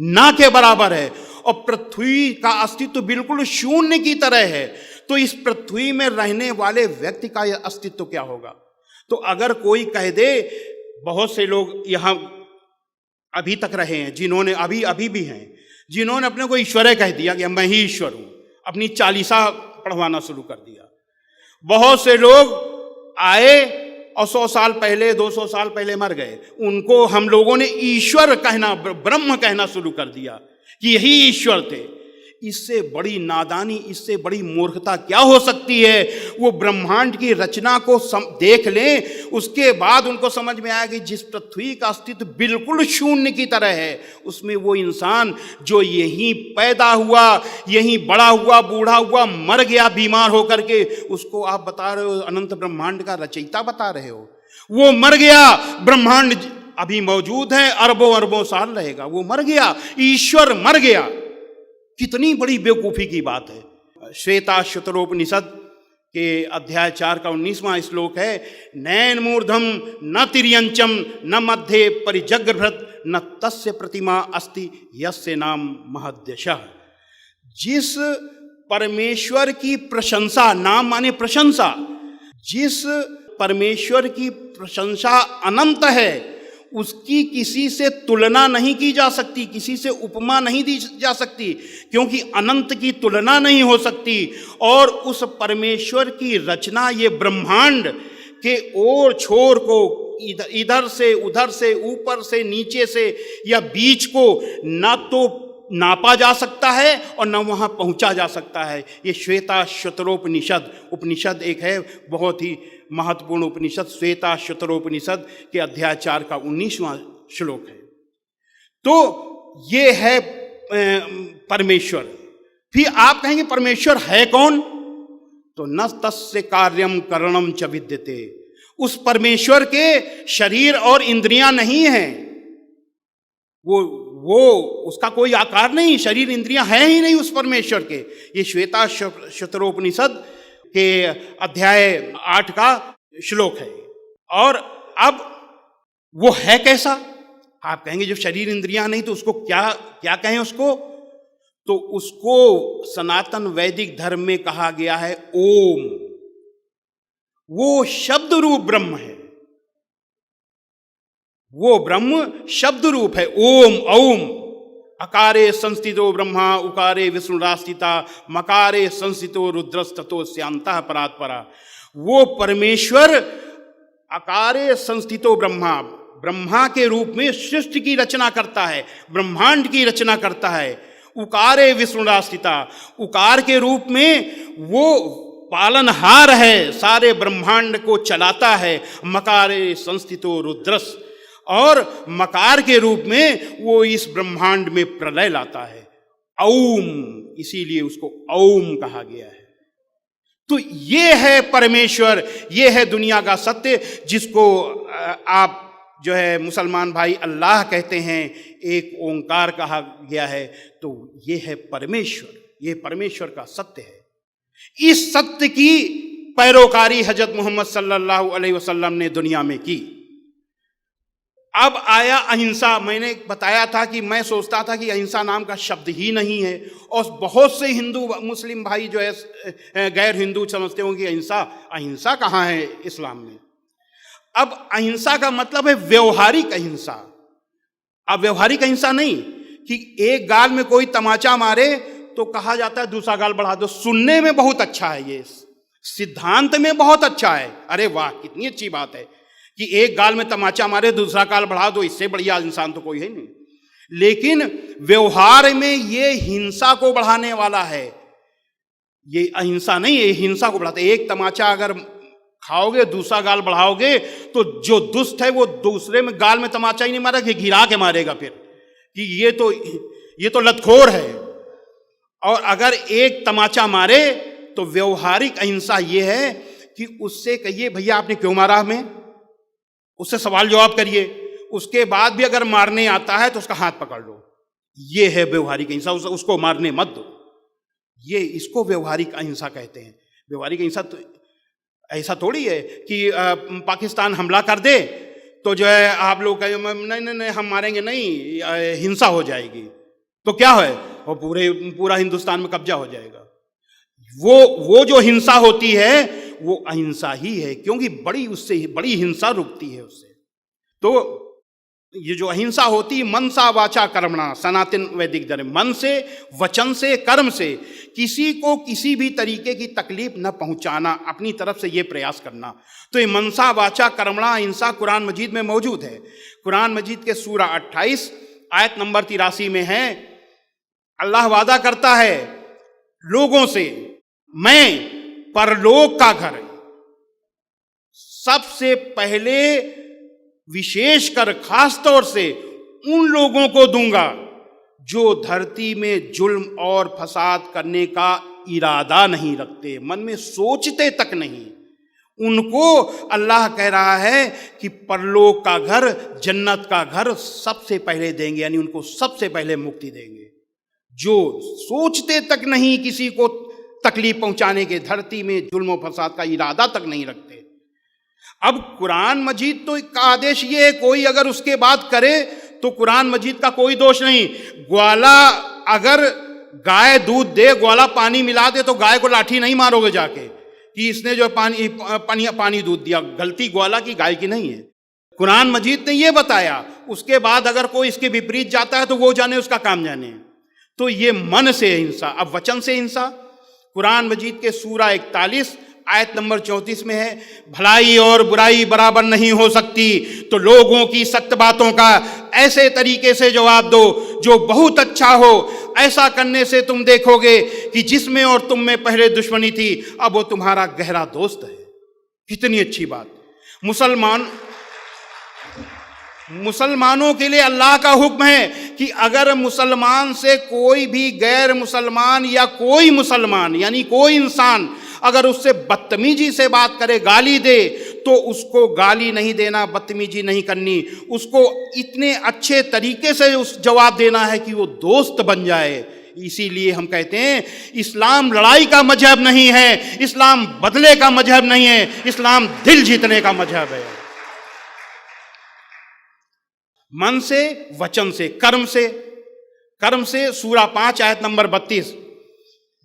S1: ना के बराबर है, और पृथ्वी का अस्तित्व बिल्कुल शून्य की तरह है। तो इस पृथ्वी में रहने वाले व्यक्ति का यह अस्तित्व क्या होगा? तो अगर कोई कह दे, बहुत से लोग यहां अभी तक रहे हैं, जिन्होंने अभी भी हैं, जिन्होंने अपने को ईश्वर कह दिया कि मैं ही ईश्वर हूं, अपनी चालीसा पढ़वाना शुरू कर दिया। बहुत से लोग आए और 100 साल पहले, 200 साल पहले मर गए, उनको हम लोगों ने ईश्वर कहना, ब्रह्म कहना शुरू कर दिया कि यही ईश्वर थे। इससे बड़ी नादानी, इससे बड़ी मूर्खता क्या हो सकती है? वो ब्रह्मांड की रचना को देख लें, उसके बाद उनको समझ में आया कि जिस पृथ्वी का अस्तित्व बिल्कुल शून्य की तरह है, उसमें वो इंसान जो यहीं पैदा हुआ, यहीं बड़ा हुआ, बूढ़ा हुआ, मर गया बीमार होकर के, उसको आप बता रहे हो अनंत ब्रह्मांड का रचयिता बता रहे हो। वो मर गया, ब्रह्मांड अभी मौजूद है, अरबों अरबों साल रहेगा। वो मर गया, ईश्वर मर गया। कितनी बड़ी बेवकूफ़ी की बात है। श्वेताश्वतरोपनिषद के अध्याय 4 का 19वां श्लोक है, नैन मूर्धम न तिर्यंचम न मध्य परिजग्रभृत न तस्य प्रतिमा अस्ति यस्य नाम महद्यशः। जिस परमेश्वर की प्रशंसा, नाम माने प्रशंसा, जिस परमेश्वर की प्रशंसा अनंत है, उसकी किसी से तुलना नहीं की जा सकती, किसी से उपमा नहीं दी जा सकती, क्योंकि अनंत की तुलना नहीं हो सकती। और उस परमेश्वर की रचना, ये ब्रह्मांड के ओर छोर को इधर से उधर से, ऊपर से नीचे से या बीच को ना तो नापा जा सकता है और न वहाँ पहुँचा जा सकता है। ये श्वेता शतरोपनिषद उपनिषद एक है, बहुत ही महत्वपूर्ण उपनिषद, श्वेता शतरोपनिषद के अध्याय 4 का 19वां श्लोक है। तो ये है परमेश्वर। फिर आप कहेंगे परमेश्वर है कौन? तो न तस्य कार्यम करणम च विद्यते। उस परमेश्वर के शरीर और इंद्रियां नहीं हैं, वो उसका कोई आकार नहीं, शरीर इंद्रियां हैं ही नहीं उस परमेश्वर के। ये श्वेता शतरोपनिषद के अध्याय 8 का श्लोक है। और अब वो है कैसा? आप कहेंगे जब शरीर इंद्रियां नहीं तो उसको क्या कहें उसको? तो उसको सनातन वैदिक धर्म में कहा गया है ओम। वो शब्द रूप ब्रह्म है, वो ब्रह्म शब्द रूप है। ओम औम अकारे संस्थितो ब्रह्मा उकारे विष्णुरास्थिता मकारे संस्थितो रुद्रस्ततो स्यांतः परात्परा। वो परमेश्वर अकारे संस्थितो ब्रह्मा के रूप में सृष्टि की रचना करता है, ब्रह्मांड की रचना करता है। उकारे विष्णुरास्थिता, उकार के रूप में वो पालनहार है, सारे ब्रह्मांड को चलाता है। मकारे संस्थितो रुद्रस, और मकार के रूप में वो इस ब्रह्मांड में प्रलय लाता है। औम, इसीलिए उसको औम कहा गया है। तो ये है परमेश्वर, ये है दुनिया का सत्य, जिसको आप जो है मुसलमान भाई अल्लाह कहते हैं, एक ओंकार कहा गया है। तो ये है परमेश्वर, ये परमेश्वर का सत्य है। इस सत्य की पैरोकारी हजरत मोहम्मद सल्लल्लाहु अलैहि वसल्लम ने दुनिया में की। अब आया अहिंसा। मैंने बताया था कि मैं सोचता था कि अहिंसा नाम का शब्द ही नहीं है, और बहुत से हिंदू मुस्लिम भाई जो है गैर हिंदू समझते होंगे अहिंसा कहाँ है इस्लाम में। अब अहिंसा का मतलब है व्यवहारिक अहिंसा। अब व्यवहारिक अहिंसा नहीं कि एक गाल में कोई तमाचा मारे तो कहा जाता है दूसरा गाल बढ़ा दो। सुनने में बहुत अच्छा है, ये सिद्धांत में बहुत अच्छा है, अरे वाह कितनी अच्छी बात है कि एक गाल में तमाचा मारे दूसरा गाल बढ़ा दो, इससे बढ़िया इंसान तो कोई है नहीं। लेकिन व्यवहार में ये हिंसा को बढ़ाने वाला है, ये अहिंसा नहीं, ये हिंसा को बढ़ाता है। एक तमाचा अगर खाओगे दूसरा गाल बढ़ाओगे तो जो दुष्ट है वो दूसरे में गाल में तमाचा ही नहीं मारेगा, घिरा के मारेगा फिर कि ये तो लतखोर है। और अगर एक तमाचा मारे तो व्यवहारिक अहिंसा ये है कि उससे कहिए भैया आपने क्यों मारा हमें, उससे सवाल जवाब करिए, उसके बाद भी अगर मारने आता है तो उसका हाथ पकड़ लो। ये है व्यवहारिक अहिंसा, उसको मारने मत दो। ये इसको व्यवहारिक अहिंसा कहते हैं। व्यवहारिक अहिंसा तो ऐसा थोड़ी है कि पाकिस्तान हमला कर दे तो जो है आप लोग कहें नहीं हम मारेंगे नहीं, हिंसा हो जाएगी तो क्या है वो पूरा हिंदुस्तान में कब्जा हो जाएगा। वो जो हिंसा होती है वो अहिंसा ही है, क्योंकि उससे बड़ी हिंसा रुकती है उससे। तो ये जो अहिंसा होती है मनसा वाचा कर्मणा, सनातन वैदिक धर्म, मन से, वचन से, कर्म से किसी को किसी भी तरीके की तकलीफ न पहुंचाना, अपनी तरफ से ये प्रयास करना। तो ये मनसा वाचा कर्मणा अहिंसा कुरान मजीद में मौजूद है। कुरान मजीद के सूरा 28 आयत नंबर 83 में है, अल्लाह वादा करता है लोगों से, मैं परलोक का घर सबसे पहले विशेषकर खास तौर से उन लोगों को दूंगा जो धरती में जुल्म और फसाद करने का इरादा नहीं रखते, मन में सोचते तक नहीं। उनको अल्लाह कह रहा है कि परलोक का घर, जन्नत का घर सबसे पहले देंगे, यानी उनको सबसे पहले मुक्ति देंगे। जो सोचते तक नहीं किसी को तकलीफ पहुंचाने के, धरती में जुल्म और फसाद का इरादा तक नहीं रखते। अब कुरान मजीद तो का आदेश ये है, कोई अगर उसके बाद करे तो कुरान मजीद का कोई दोष नहीं। ग्वाला अगर गाय दूध दे, ग्वाला पानी मिला दे तो गाय को लाठी नहीं मारोगे जाके कि इसने जो पानी दूध दिया। गलती ग्वाला की, गाय की नहीं है। कुरान मजीद ने ये बताया। उसके बाद अगर कोई इसके विपरीत जाता है तो वो जाने, उसका काम जाने। तो ये मन से हिंसा। अब वचन से हिंसा कुरान मजीद के सूरा 41 आयत नंबर 34 में है, भलाई और बुराई बराबर नहीं हो सकती, तो लोगों की सख्त बातों का ऐसे तरीके से जवाब दो जो बहुत अच्छा हो। ऐसा करने से तुम देखोगे कि जिसमें और तुम में पहले दुश्मनी थी, अब वो तुम्हारा गहरा दोस्त है। कितनी अच्छी बात। मुसलमानों के लिए अल्लाह का हुक्म है कि अगर मुसलमान से कोई भी गैर मुसलमान या कोई मुसलमान यानी कोई इंसान अगर उससे बदतमीजी से बात करे, गाली दे, तो उसको गाली नहीं देना, बदतमीजी नहीं करनी, उसको इतने अच्छे तरीके से उस जवाब देना है कि वो दोस्त बन जाए। इसीलिए हम कहते हैं इस्लाम लड़ाई का मजहब नहीं है, इस्लाम बदले का मजहब नहीं है, इस्लाम दिल जीतने का मजहब है। मन से, वचन से, कर्म से सूरा 5 आयत नंबर 32,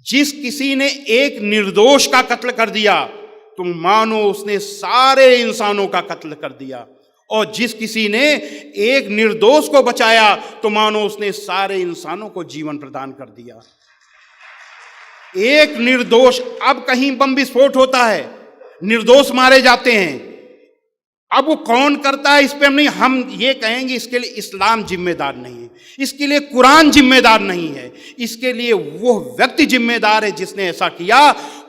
S1: जिस किसी ने एक निर्दोष का कत्ल कर दिया तुम मानो उसने सारे इंसानों का कत्ल कर दिया, और जिस किसी ने एक निर्दोष को बचाया तो मानो उसने सारे इंसानों को जीवन प्रदान कर दिया। एक निर्दोष, अब कहीं बम विस्फोट होता है, निर्दोष मारे जाते हैं, अब वो कौन करता है इस पे हम ये कहेंगे इसके लिए इस्लाम जिम्मेदार नहीं है, इसके लिए कुरान जिम्मेदार नहीं है, इसके लिए वो व्यक्ति जिम्मेदार है जिसने ऐसा किया,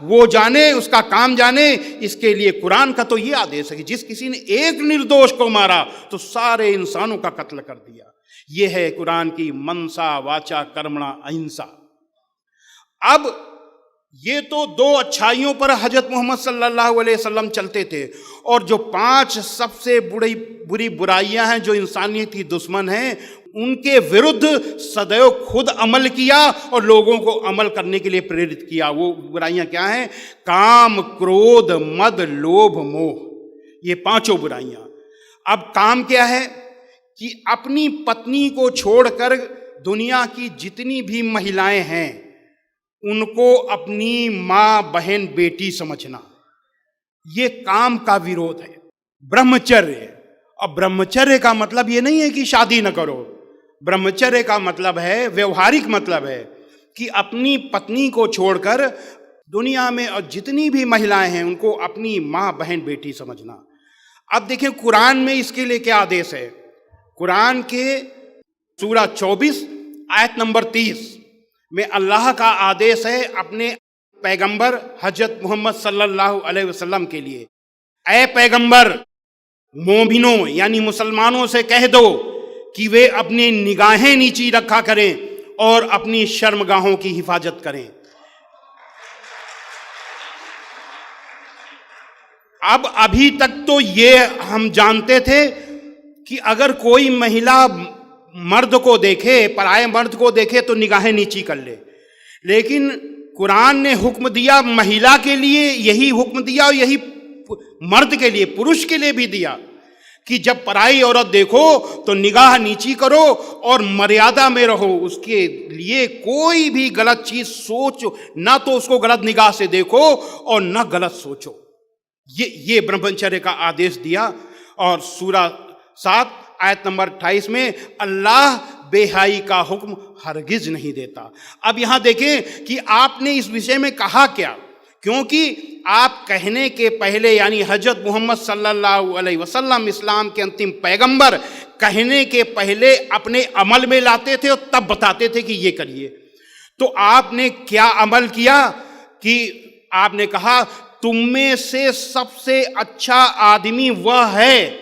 S1: वो जाने, उसका काम जाने। इसके लिए कुरान का तो ये आदेश है कि जिस किसी ने एक निर्दोष को मारा तो सारे इंसानों का कत्ल कर दिया। ये है कुरान की मनसा वाचा कर्मणा अहिंसा। अब ये तो 2 अच्छाइयों पर हजरत मोहम्मद सल्लल्लाहु अलैहि वसल्लम चलते थे, और जो 5 सबसे बुरी बुराइयां हैं जो इंसानियत की दुश्मन हैं, उनके विरुद्ध सदैव खुद अमल किया और लोगों को अमल करने के लिए प्रेरित किया। वो बुराइयां क्या हैं? काम, क्रोध, मद, लोभ, मोह, ये 5 बुराइयां। अब काम क्या है कि अपनी पत्नी को छोड़कर दुनिया की जितनी भी महिलाएं हैं उनको अपनी मां, बहन, बेटी समझना, ये काम का विरोध है। ब्रह्मचर्य, अब ब्रह्मचर्य का मतलब ये नहीं है कि शादी न करो, ब्रह्मचर्य का मतलब है, व्यवहारिक मतलब है कि अपनी पत्नी को छोड़कर दुनिया में और जितनी भी महिलाएं हैं उनको अपनी मां, बहन, बेटी समझना। अब देखिए कुरान में इसके लिए क्या आदेश है। कुरान के सूरा 24 आयत नंबर 30 में अल्लाह का आदेश है अपने पैगंबर हजरत मोहम्मद सल्लल्लाहु अलैहि वसल्लम के लिए, ऐ पैगंबर, मोमिनों यानी मुसलमानों से कह दो कि वे अपनी निगाहें नीची रखा करें और अपनी शर्मगाहों की हिफाजत करें। अब अभी तक तो ये हम जानते थे कि अगर कोई महिला मर्द को देखे, पराये मर्द को देखे तो निगाहें नीची कर ले, लेकिन कुरान ने हुक्म दिया महिला के लिए, यही हुक्म दिया और यही मर्द के लिए, पुरुष के लिए भी दिया कि जब पराई औरत देखो तो निगाह नीची करो और मर्यादा में रहो। उसके लिए कोई भी गलत चीज सोचो ना, तो उसको गलत निगाह से देखो और ना गलत सोचो। ये ब्रह्मचर्य का आदेश दिया। और सूरा 7 आयत नंबर 28 में अल्लाह बेहाई का हुक्म हरगिज नहीं देता। अब यहां देखें कि आपने इस विषय में कहा क्या, क्योंकि आप कहने के पहले यानी हजरत मोहम्मद सल्लल्लाहु अलैहि वसल्लम इस्लाम के अंतिम पैगंबर, कहने के पहले अपने अमल में लाते थे और तब बताते थे कि ये करिए। तो आपने क्या अमल किया कि आपने कहा तुम में से सबसे अच्छा आदमी वह है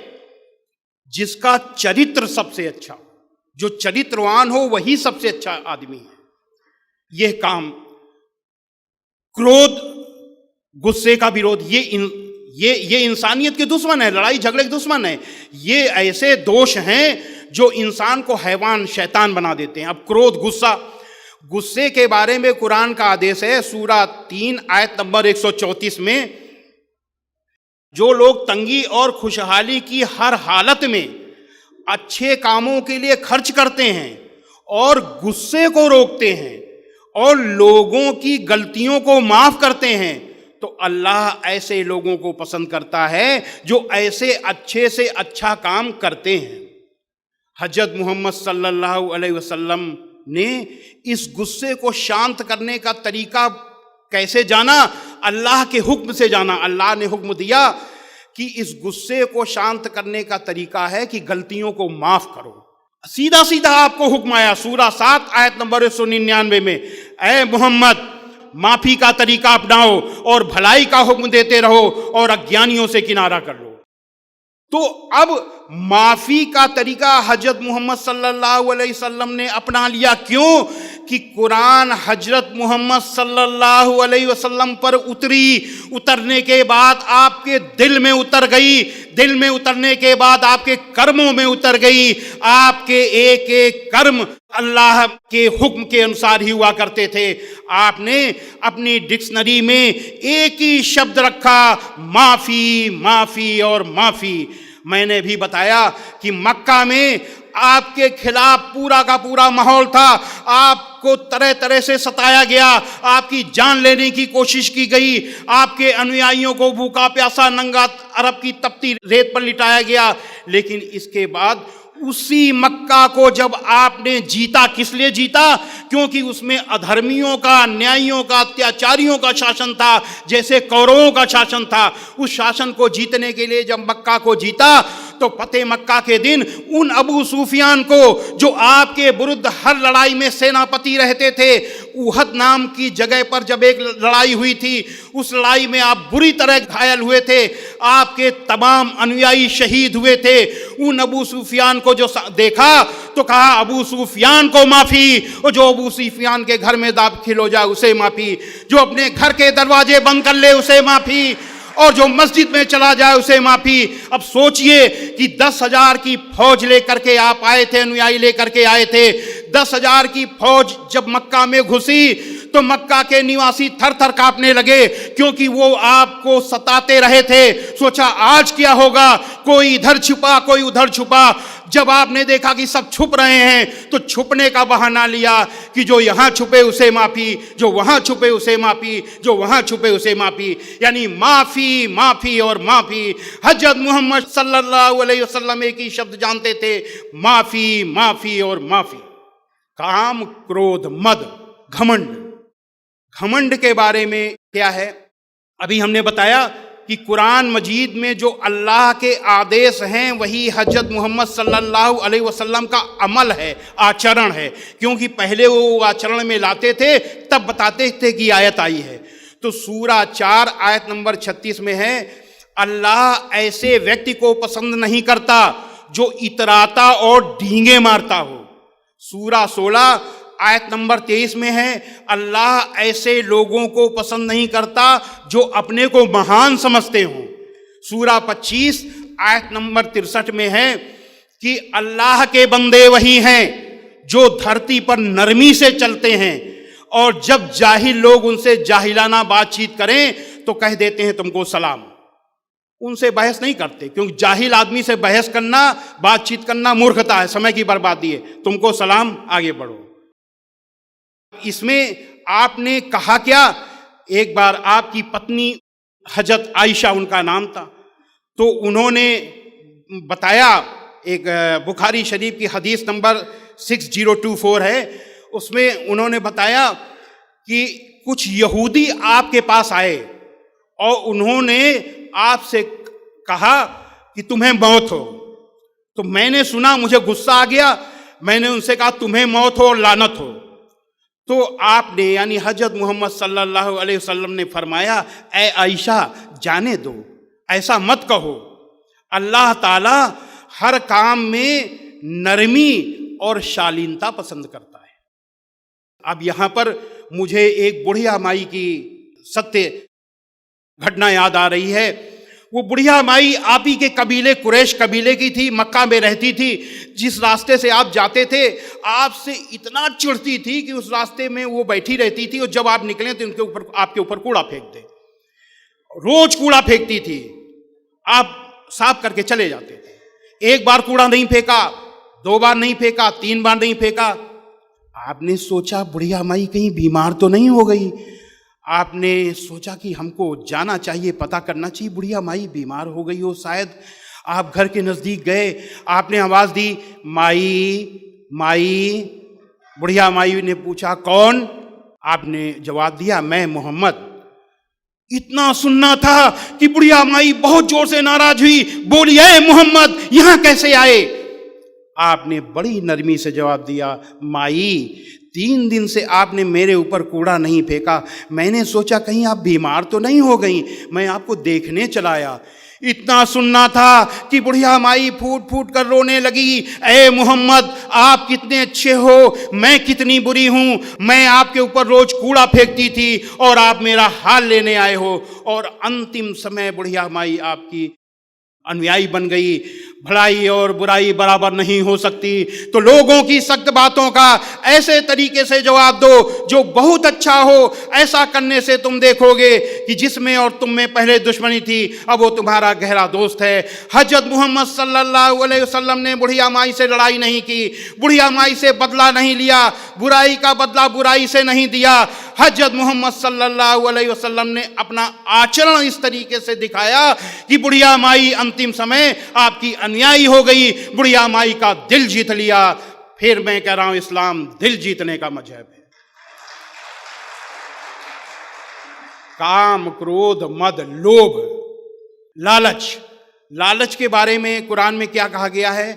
S1: जिसका चरित्र सबसे अच्छा, जो चरित्रवान हो वही सबसे अच्छा आदमी है। यह काम, क्रोध, गुस्से का विरोध, ये इंसानियत के दुश्मन है, लड़ाई झगड़े के दुश्मन है। ये ऐसे दोष हैं जो इंसान को हैवान, शैतान बना देते हैं। अब क्रोध, गुस्से के बारे में कुरान का आदेश है सूरा 3 आयत नंबर 134 में, जो लोग तंगी और खुशहाली की हर हालत में अच्छे कामों के लिए खर्च करते हैं और गुस्से को रोकते हैं और लोगों की गलतियों को माफ करते हैं, तो अल्लाह ऐसे लोगों को पसंद करता है जो ऐसे अच्छे से अच्छा काम करते हैं। हजरत मोहम्मद सल्लल्लाहु अलैहि वसल्लम ने इस गुस्से को शांत करने का तरीका कैसे जाना? अल्लाह के हुक्म से जाना। अल्लाह ने हुक्म दिया कि इस गुस्से को शांत करने का तरीका है कि गलतियों को माफ करो। सीधा सीधा आपको हुक्म आया सूरा 7 आयत नंबर 199 में, ऐ मोहम्मद माफी का तरीका अपनाओ और भलाई का हुक्म देते रहो और अज्ञानियों से किनारा कर लो। तो अब माफी का तरीका हजरत मोहम्मद सल्लल्लाहु अलैहि वसल्लम ने अपना लिया। क्यों? कि कुरान हजरत मोहम्मद सल्लल्लाहु अलैहि वसल्लम पर उतरने के बाद आपके दिल में उतर गई। दिल में उतरने के बाद आपके कर्मों में उतर गई। आपके एक एक कर्म अल्लाह के हुक्म के अनुसार ही हुआ करते थे। आपने अपनी डिक्शनरी में एक ही शब्द रखा, माफी, माफी और माफी। मैंने भी बताया कि मक्का में आपके खिलाफ पूरा का पूरा माहौल था। आपको तरह तरह से सताया गया, आपकी जान लेने की कोशिश की गई, आपके अनुयायियों को भूखा प्यासा नंगा अरब की तपती रेत पर लिटाया गया। लेकिन इसके बाद उसी मक्का को जब आपने जीता, किस लिए जीता? क्योंकि उसमें अधर्मियों का, अन्यायियों का, अत्याचारियों का शासन था, जैसे कौरवों का शासन था। उस शासन को जीतने के लिए जब मक्का को जीता तो फतेह मक्का के दिन उन अबू सुफियान को, जो आपके विरुद्ध हर लड़ाई में सेनापति रहते थे, उहद नाम की जगह पर जब एक लड़ाई हुई थी, उस लड़ाई में आप बुरी तरह घायल हुए थे, आपके तमाम अनुयायी शहीद हुए थे। उन अबू सुफियान को जो देखा तो कहा अबू सुफियान को माफी, और जो अबू सुफियान के घर में दाखिल हो जाए उसे माफी, जो अपने घर के दरवाजे बंद कर ले उसे माफी, और जो मस्जिद में चला जाए उसे माफी। अब सोचिए कि 10,000 की फौज लेकर के आप आए थे, अनुयायी लेकर के आए थे। 10,000 की फौज जब मक्का में घुसी तो मक्का के निवासी थर थर कांपने लगे, क्योंकि वो आपको सताते रहे थे। सोचा आज क्या होगा, कोई इधर छुपा कोई उधर छुपा। जब आपने देखा कि सब छुप रहे हैं तो छुपने का बहाना लिया कि जो यहाँ छुपे उसे माफी, जो वहाँ छुपे उसे माफी, जो वहाँ छुपे उसे माफी। यानी माफी, माफी और माफी। हजरत मोहम्मद सल्लल्लाहु अलैहि वसल्लम एक ही शब्द जानते थे, माफी, माफी और माफी। काम, क्रोध, मद, घमंड। घमंड के बारे में क्या है? अभी हमने बताया कि कुरान मजीद में जो अल्लाह के आदेश हैं वही हजरत मोहम्मद सल्लल्लाहु अलैहि वसल्लम का अमल है, आचरण है। क्योंकि पहले वो आचरण में लाते थे तब बताते थे कि आयत आई है। तो सूरा 4 आयत नंबर 36 में है, अल्लाह ऐसे व्यक्ति को पसंद नहीं करता जो इतराता और डींगे मारता हो। सूरा 16 आयत नंबर 23 में है, अल्लाह ऐसे लोगों को पसंद नहीं करता जो अपने को महान समझते हों। सूरा 25 आयत नंबर 63 में है कि अल्लाह के बंदे वही हैं जो धरती पर नरमी से चलते हैं, और जब जाहिल लोग उनसे जाहिलाना बातचीत करें तो कह देते हैं तुमको सलाम। उनसे बहस नहीं करते, क्योंकि जाहिल आदमी से बहस करना, बातचीत करना मूर्खता है, समय की बर्बादी है। तुमको सलाम, आगे बढ़ो। इसमें आपने कहा क्या? एक बार आपकी पत्नी हजरत आयशा उनका नाम था, तो उन्होंने बताया, एक बुखारी शरीफ की हदीस नंबर 6024 है, उसमें उन्होंने बताया कि कुछ यहूदी आपके पास आए और उन्होंने आपसे कहा कि तुम्हें मौत हो। तो मैंने सुना, मुझे गुस्सा आ गया, मैंने उनसे कहा तुम्हें मौत हो और लानत हो। तो आपने यानी हजरत मोहम्मद सल्लल्लाहु अलैहि वसल्लम ने फरमाया, ऐ आयशा जाने दो, ऐसा मत कहो। अल्लाह ताला हर काम में नरमी और शालीनता पसंद करता है। अब यहां पर मुझे एक बुढ़िया माई की सत्य घटना याद आ रही है। वो बुढ़िया माई आप ही के कबीले, कुरैश कबीले की थी, मक्का में रहती थी। जिस रास्ते से आप जाते थे आपसे इतना चिढ़ती थी कि उस रास्ते में वो बैठी रहती थी, और जब आप निकले तो उनके ऊपर, आपके ऊपर कूड़ा फेंक दे। रोज कूड़ा फेंकती थी, आप साफ करके चले जाते थे। एक बार कूड़ा नहीं फेंका, 2 बार नहीं फेंका, 3 बार नहीं फेंका। आपने सोचा बुढ़िया माई कहीं बीमार तो नहीं हो गई। आपने सोचा कि हमको जाना चाहिए, पता करना चाहिए, बुढ़िया माई बीमार हो गई हो शायद। आप घर के नज़दीक गए, आपने आवाज़ दी, माई माई। बुढ़िया माई ने पूछा, कौन? आपने जवाब दिया, मैं मोहम्मद। इतना सुनना था कि बुढ़िया माई बहुत जोर से नाराज हुई, बोली, ऐ मोहम्मद यहां कैसे आए? आपने बड़ी नरमी से जवाब दिया, माई 3 दिन से आपने मेरे ऊपर कूड़ा नहीं फेंका, मैंने सोचा कहीं आप बीमार तो नहीं हो गई, मैं आपको देखने चला आया। इतना सुनना था कि बुढ़िया माई फूट फूट कर रोने लगी, ए मोहम्मद आप कितने अच्छे हो, मैं कितनी बुरी हूं, मैं आपके ऊपर रोज कूड़ा फेंकती थी और आप मेरा हाल लेने आए हो। और अंतिम समय बुढ़िया माई आपकी अनुयायी बन गई। भलाई और बुराई बराबर नहीं हो सकती, तो लोगों की सख्त बातों का ऐसे तरीके से जवाब दो जो बहुत अच्छा हो। ऐसा करने से तुम देखोगे कि जिसमें और तुम में पहले दुश्मनी थी, अब वो तुम्हारा गहरा दोस्त है। हजरत मोहम्मद सल्लल्लाहु अलैहि वसल्लम ने बुढ़िया माई से लड़ाई नहीं की, बुढ़िया माई से बदला नहीं लिया, बुराई का बदला बुराई से नहीं दिया। हजरत मोहम्मद सल्लल्लाहु अलैहि वसल्लम ने अपना आचरण इस तरीके से दिखाया कि बुढ़िया माई अंतिम समय आपकी अनुयायी हो गई, बुढ़िया माई का दिल जीत लिया। फिर मैं कह रहा हूं, इस्लाम दिल जीतने का मजहब है। काम, क्रोध, मद, लोभ, लालच। लालच के बारे में कुरान में क्या कहा गया है?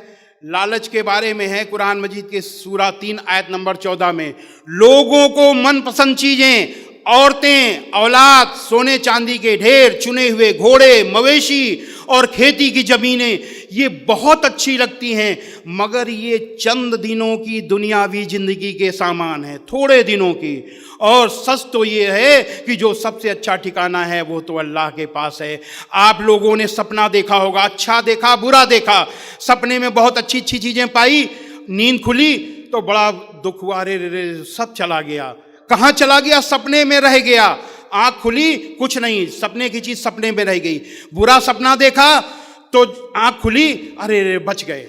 S1: लालच के बारे में है कुरान मजीद के सूरा 3 आयत नंबर 14 में, लोगों को मनपसंद चीजें, औरतें, औलाद, सोने चांदी के ढेर, चुने हुए घोड़े, मवेशी और खेती की जमीनें, ये बहुत अच्छी लगती हैं, मगर ये चंद दिनों की दुनियावी जिंदगी के सामान है, थोड़े दिनों की। और सच तो ये है कि जो सबसे अच्छा ठिकाना है वो तो अल्लाह के पास है। आप लोगों ने सपना देखा होगा, अच्छा देखा, बुरा देखा। सपने में बहुत अच्छी अच्छी चीजें पाई, नींद खुली तो बड़ा दुख हुआ, रे रे रे सब चला गया। कहाँ चला गया? सपने में रह गया। आंख खुली, कुछ नहीं, सपने की चीज सपने में रह गई। बुरा सपना देखा तो आंख खुली, अरे रे बच गए।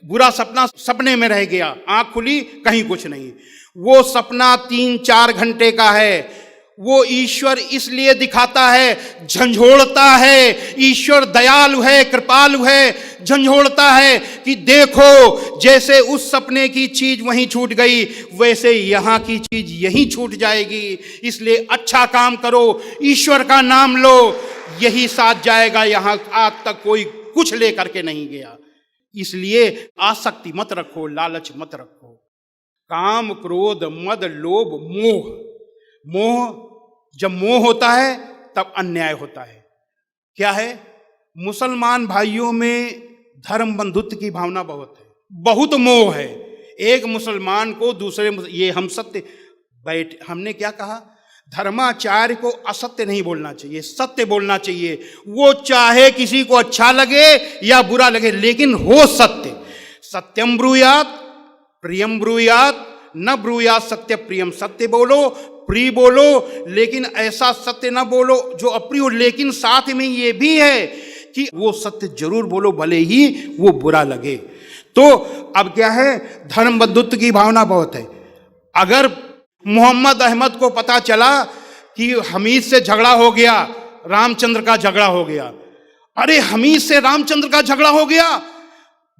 S1: बुरा सपना सपने में रह गया, आंख खुली, कहीं कुछ नहीं। वो सपना 3-4 घंटे का है। वो ईश्वर इसलिए दिखाता है, झंझोड़ता है। ईश्वर दयालु है, कृपालु है, झंझोड़ता है कि देखो जैसे उस सपने की चीज वहीं छूट गई, वैसे यहाँ की चीज यहीं छूट जाएगी। इसलिए अच्छा काम करो, ईश्वर का नाम लो, यही साथ जाएगा। यहाँ आज तक कोई कुछ लेकर के नहीं गया। इसलिए आसक्ति मत रखो, लालच मत रखो। काम, क्रोध, मद, लोभ, मोह। मोह, जब मोह होता है तब अन्याय होता है। क्या है? मुसलमान भाइयों में धर्म बंधुत्व की भावना बहुत है, बहुत मोह है। एक मुसलमान को दूसरे, ये हम सत्य बैठ, हमने क्या कहा? धर्माचार्य को असत्य नहीं बोलना चाहिए, सत्य बोलना चाहिए। वो चाहे किसी को अच्छा लगे या बुरा लगे, लेकिन हो सत्य। सत्यम ब्रूयात प्रियम ब्रूयात, न ब्रूयात सत्य प्रियम। सत्य बोलो, प्रिय बोलो, लेकिन ऐसा सत्य न बोलो जो अप्रिय हो। लेकिन साथ में ये भी है कि वो सत्य जरूर बोलो, भले ही वो बुरा लगे। तो अब क्या है? धर्म बंधुत्व की भावना बहुत है। अगर मोहम्मद अहमद को पता चला कि हमीद से झगड़ा हो गया, रामचंद्र का झगड़ा हो गया, अरे हमीद से रामचंद्र का झगड़ा हो गया,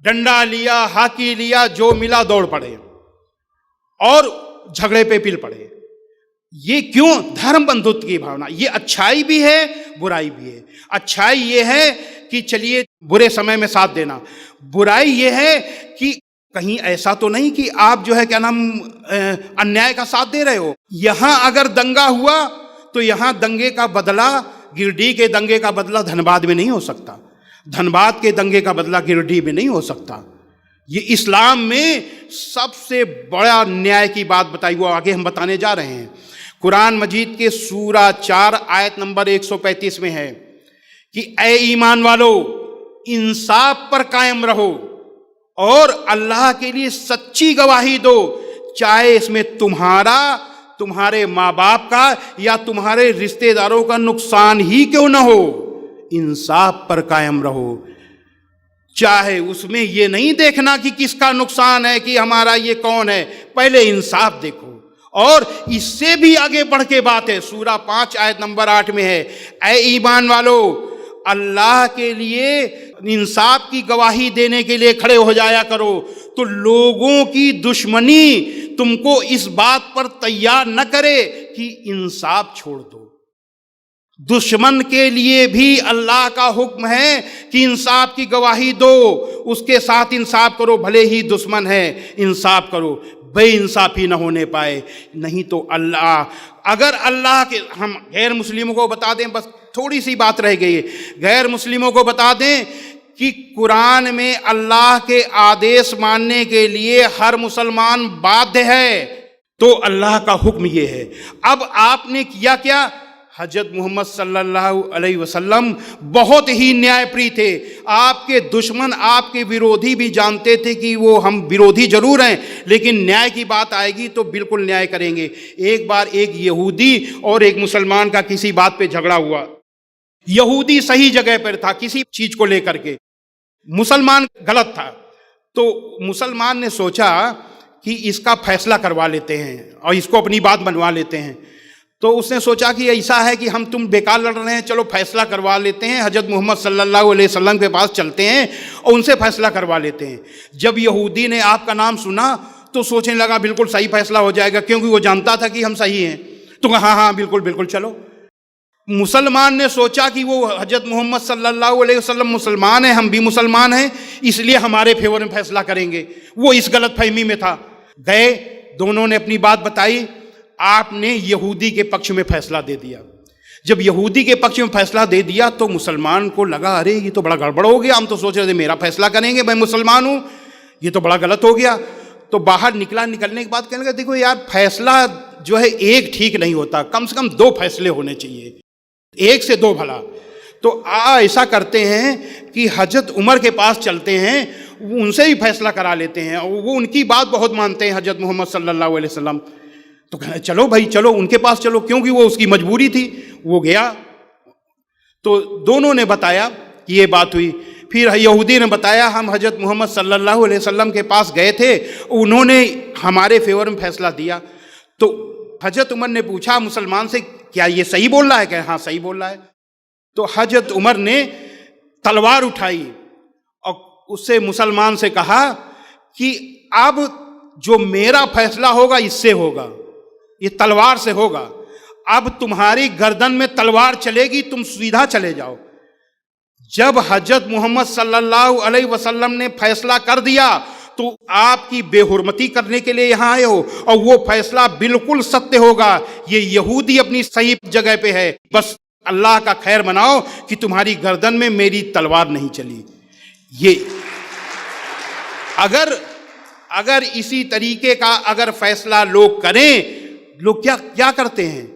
S1: डंडा लिया, हाकी लिया, जो मिला दौड़ पड़े और झगड़े पे पिल पड़े। ये क्यों? धर्म बंधुत्व की भावना। ये अच्छाई भी है, बुराई भी है। अच्छाई ये है कि चलिए बुरे समय में साथ देना, बुराई ये है कि कहीं ऐसा तो नहीं कि आप जो है क्या नाम अन्याय का साथ दे रहे हो। यहां अगर दंगा हुआ तो यहां दंगे का बदला, गिरडीह के दंगे का बदला धनबाद में नहीं हो सकता, धनबाद के दंगे का बदला गिरडीह में नहीं हो सकता। ये इस्लाम में सबसे बड़ा न्याय की बात बताई, वो आगे हम बताने जा रहे हैं। कुरान मजीद के सूरा 4 आयत नंबर 135 में है कि ऐ ईमान वालो, इंसाफ पर कायम रहो और अल्लाह के लिए सच्ची गवाही दो, चाहे इसमें तुम्हारा, तुम्हारे माँ बाप का या तुम्हारे रिश्तेदारों का नुकसान ही क्यों न हो। इंसाफ पर कायम रहो, चाहे उसमें ये नहीं देखना कि किसका नुकसान है, कि हमारा ये कौन है। पहले इंसाफ देखो और इससे भी आगे बढ़ के बात है, सूरा 5 आयत नंबर 8 में है, ऐ ईमान वालो, अल्लाह के लिए इंसाफ की गवाही देने के लिए खड़े हो जाया करो, तो लोगों की दुश्मनी तुमको इस बात पर तैयार न करे कि इंसाफ छोड़ दो। दुश्मन के लिए भी अल्लाह का हुक्म है कि इंसाफ की गवाही दो, उसके साथ इंसाफ करो, भले ही दुश्मन है, इंसाफ करो, बेइंसाफी न होने पाए। नहीं तो अगर अल्लाह के, हम गैर मुस्लिमों को बता दें, बस थोड़ी सी बात रह गई है, गैर मुस्लिमों को बता दें कि कुरान में अल्लाह के आदेश मानने के लिए हर मुसलमान बाध्य है, तो अल्लाह का हुक्म ये है। अब आपने किया क्या? हजरत मोहम्मद सल्लल्लाहु अलैहि वसल्लम बहुत ही न्यायप्रिय थे। आपके दुश्मन, आपके विरोधी भी जानते थे कि वो हम विरोधी जरूर हैं, लेकिन न्याय की बात आएगी तो बिल्कुल न्याय करेंगे। एक बार एक यहूदी और एक मुसलमान का किसी बात पे झगड़ा हुआ। यहूदी सही जगह पर था किसी चीज को लेकर के, मुसलमान गलत था। तो मुसलमान ने सोचा कि इसका फैसला करवा लेते हैं और इसको अपनी बात बनवा लेते हैं। तो उसने सोचा कि ऐसा है कि हम तुम बेकार लड़ रहे हैं, चलो फैसला करवा लेते हैं, हजरत मोहम्मद सल्लल्लाहु अलैहि वसल्लम के पास चलते हैं और उनसे फैसला करवा लेते हैं। जब यहूदी ने आपका नाम सुना तो सोचने लगा बिल्कुल सही फैसला हो जाएगा, क्योंकि वो जानता था कि हम सही हैं। तो हाँ हाँ बिल्कुल बिल्कुल चलो। मुसलमान ने सोचा कि वो हजरत मोहम्मद सल्लल्लाहु अलैहि वसल्लम मुसलमान है, हम भी मुसलमान हैं, इसलिए हमारे फेवर में फैसला करेंगे। वो इस गलत फहमी में था। गए, दोनों ने अपनी बात बताई, आपने यहूदी के पक्ष में फैसला दे दिया। जब यहूदी के पक्ष में फैसला दे दिया तो मुसलमान को लगा अरे ये तो बड़ा गड़बड़ हो गया, हम तो सोच रहे थे मेरा फैसला करेंगे, मैं मुसलमान हूं, ये तो बड़ा गलत हो गया। तो बाहर निकला, निकलने के बाद कहने लगा देखो यार, फैसला जो है एक ठीक नहीं होता, कम से कम 2 फैसले होने चाहिए, 1 से 2 भला। तो ऐसा करते हैं कि हजरत उमर के पास चलते हैं, उनसे ही फैसला करा लेते हैं, और वो उनकी बात बहुत मानते हैं हजरत मोहम्मद सल्लल्लाहु अलैहि वसल्लम। तो कहे चलो भाई चलो, उनके पास चलो, क्योंकि वो उसकी मजबूरी थी। वो गया तो दोनों ने बताया कि ये बात हुई। फिर यहूदी ने बताया हम हजरत मोहम्मद सल्लल्लाहु अलैहि वसल्लम के पास गए थे, उन्होंने हमारे फेवर में फैसला दिया। तो हजरत उमर ने पूछा मुसलमान से क्या ये सही बोल रहा है? कहे हाँ सही बोल रहा है। तो हजरत उमर ने तलवार उठाई और उससे मुसलमान से कहा कि अब जो मेरा फैसला होगा इससे होगा, ये तलवार से होगा। अब तुम्हारी गर्दन में तलवार चलेगी, तुम सीधा चले जाओ। जब हजरत मोहम्मद सल्लल्लाहु अलैहि वसल्लम ने फैसला कर दिया तो आपकी बेहुरमती करने के लिए यहां आए हो, और वो फैसला बिल्कुल सत्य होगा। ये यहूदी अपनी सही जगह पे है, बस अल्लाह का खैर मनाओ कि तुम्हारी गर्दन में मेरी तलवार नहीं चली। ये अगर इसी तरीके का अगर फैसला लोग करें, लोग क्या क्या करते हैं,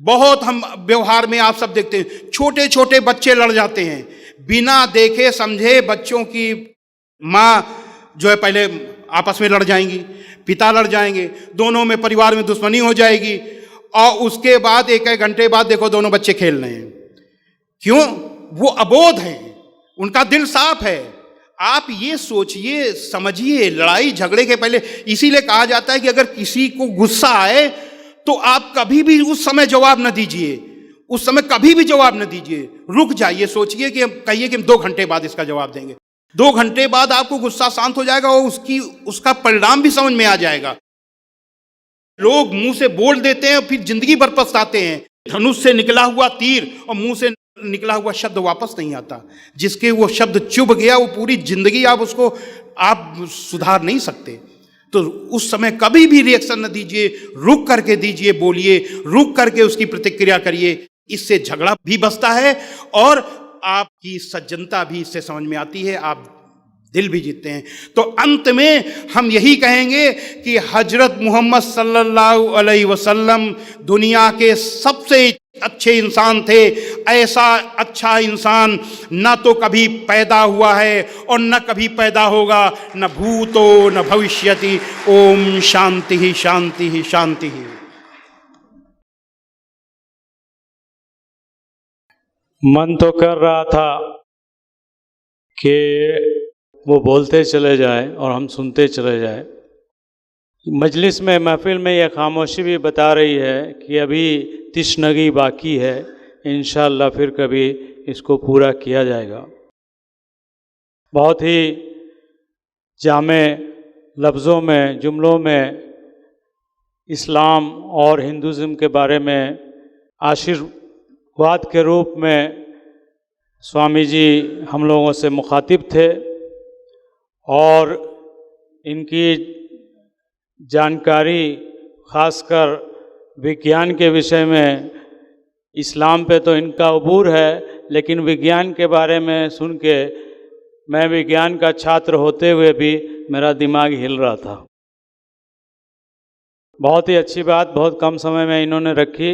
S1: बहुत हम व्यवहार में आप सब देखते हैं, छोटे छोटे बच्चे लड़ जाते हैं, बिना देखे समझे बच्चों की माँ जो है पहले आपस में लड़ जाएंगी, पिता लड़ जाएंगे, दोनों में परिवार में दुश्मनी हो जाएगी, और उसके बाद 1-1 घंटे बाद देखो दोनों बच्चे खेल रहे हैं। क्यों? वो अबोध हैं, उनका दिल साफ है। आप ये सोचिए समझिए, लड़ाई झगड़े के पहले इसीलिए कहा जाता है कि अगर किसी को गुस्सा आए तो आप कभी भी उस समय जवाब न दीजिए, उस समय कभी भी जवाब न दीजिए, रुक जाइए, सोचिए कि कहिए कि हम 2 घंटे बाद इसका जवाब देंगे। 2 घंटे बाद आपको गुस्सा शांत हो जाएगा और उसका परिणाम भी समझ में आ जाएगा। लोग मुंह से बोल देते हैं फिर जिंदगी भर पछताते हैं। धनुष से निकला हुआ तीर और मुंह से निकला हुआ शब्द वापस नहीं आता। जिसके वो शब्द चुभ गया वो पूरी जिंदगी आप सुधार नहीं सकते। तो उस समय कभी भी रिएक्शन न दीजिए, रुक करके दीजिए, बोलिए, रुक करके उसकी प्रतिक्रिया करिए। इससे झगड़ा भी बचता है और आपकी सज्जनता भी इससे समझ में आती है, आप दिल भी जीतते हैं। तो अंत में हम यही कहेंगे कि हजरत मोहम्मद सल्लल्लाहु अलैहि वसल्लम दुनिया के सबसे अच्छे इंसान थे। ऐसा अच्छा इंसान न तो कभी पैदा हुआ है और न कभी पैदा होगा, न भूतो न भविष्यति। ओम शांति ही शांति ही शांति ही।
S2: मन तो कर रहा था कि वो बोलते चले जाए और हम सुनते चले जाए, मजलिस में महफिल में यह खामोशी भी बता रही है कि अभी तिश्नगी बाकी है, इंशाअल्लाह फिर कभी इसको पूरा किया जाएगा। बहुत ही जामे लफ्ज़ों में, जुमलों में इस्लाम और हिंदुज़म के बारे में आशीर्वाद के रूप में स्वामी जी हम लोगों से मुखातिब थे और इनकी जानकारी ख़ासकर विज्ञान के विषय में, इस्लाम पे तो इनका अबूर है, लेकिन विज्ञान के बारे में सुन के मैं विज्ञान का छात्र होते हुए भी मेरा दिमाग हिल रहा था। बहुत ही अच्छी बात बहुत कम समय में इन्होंने रखी।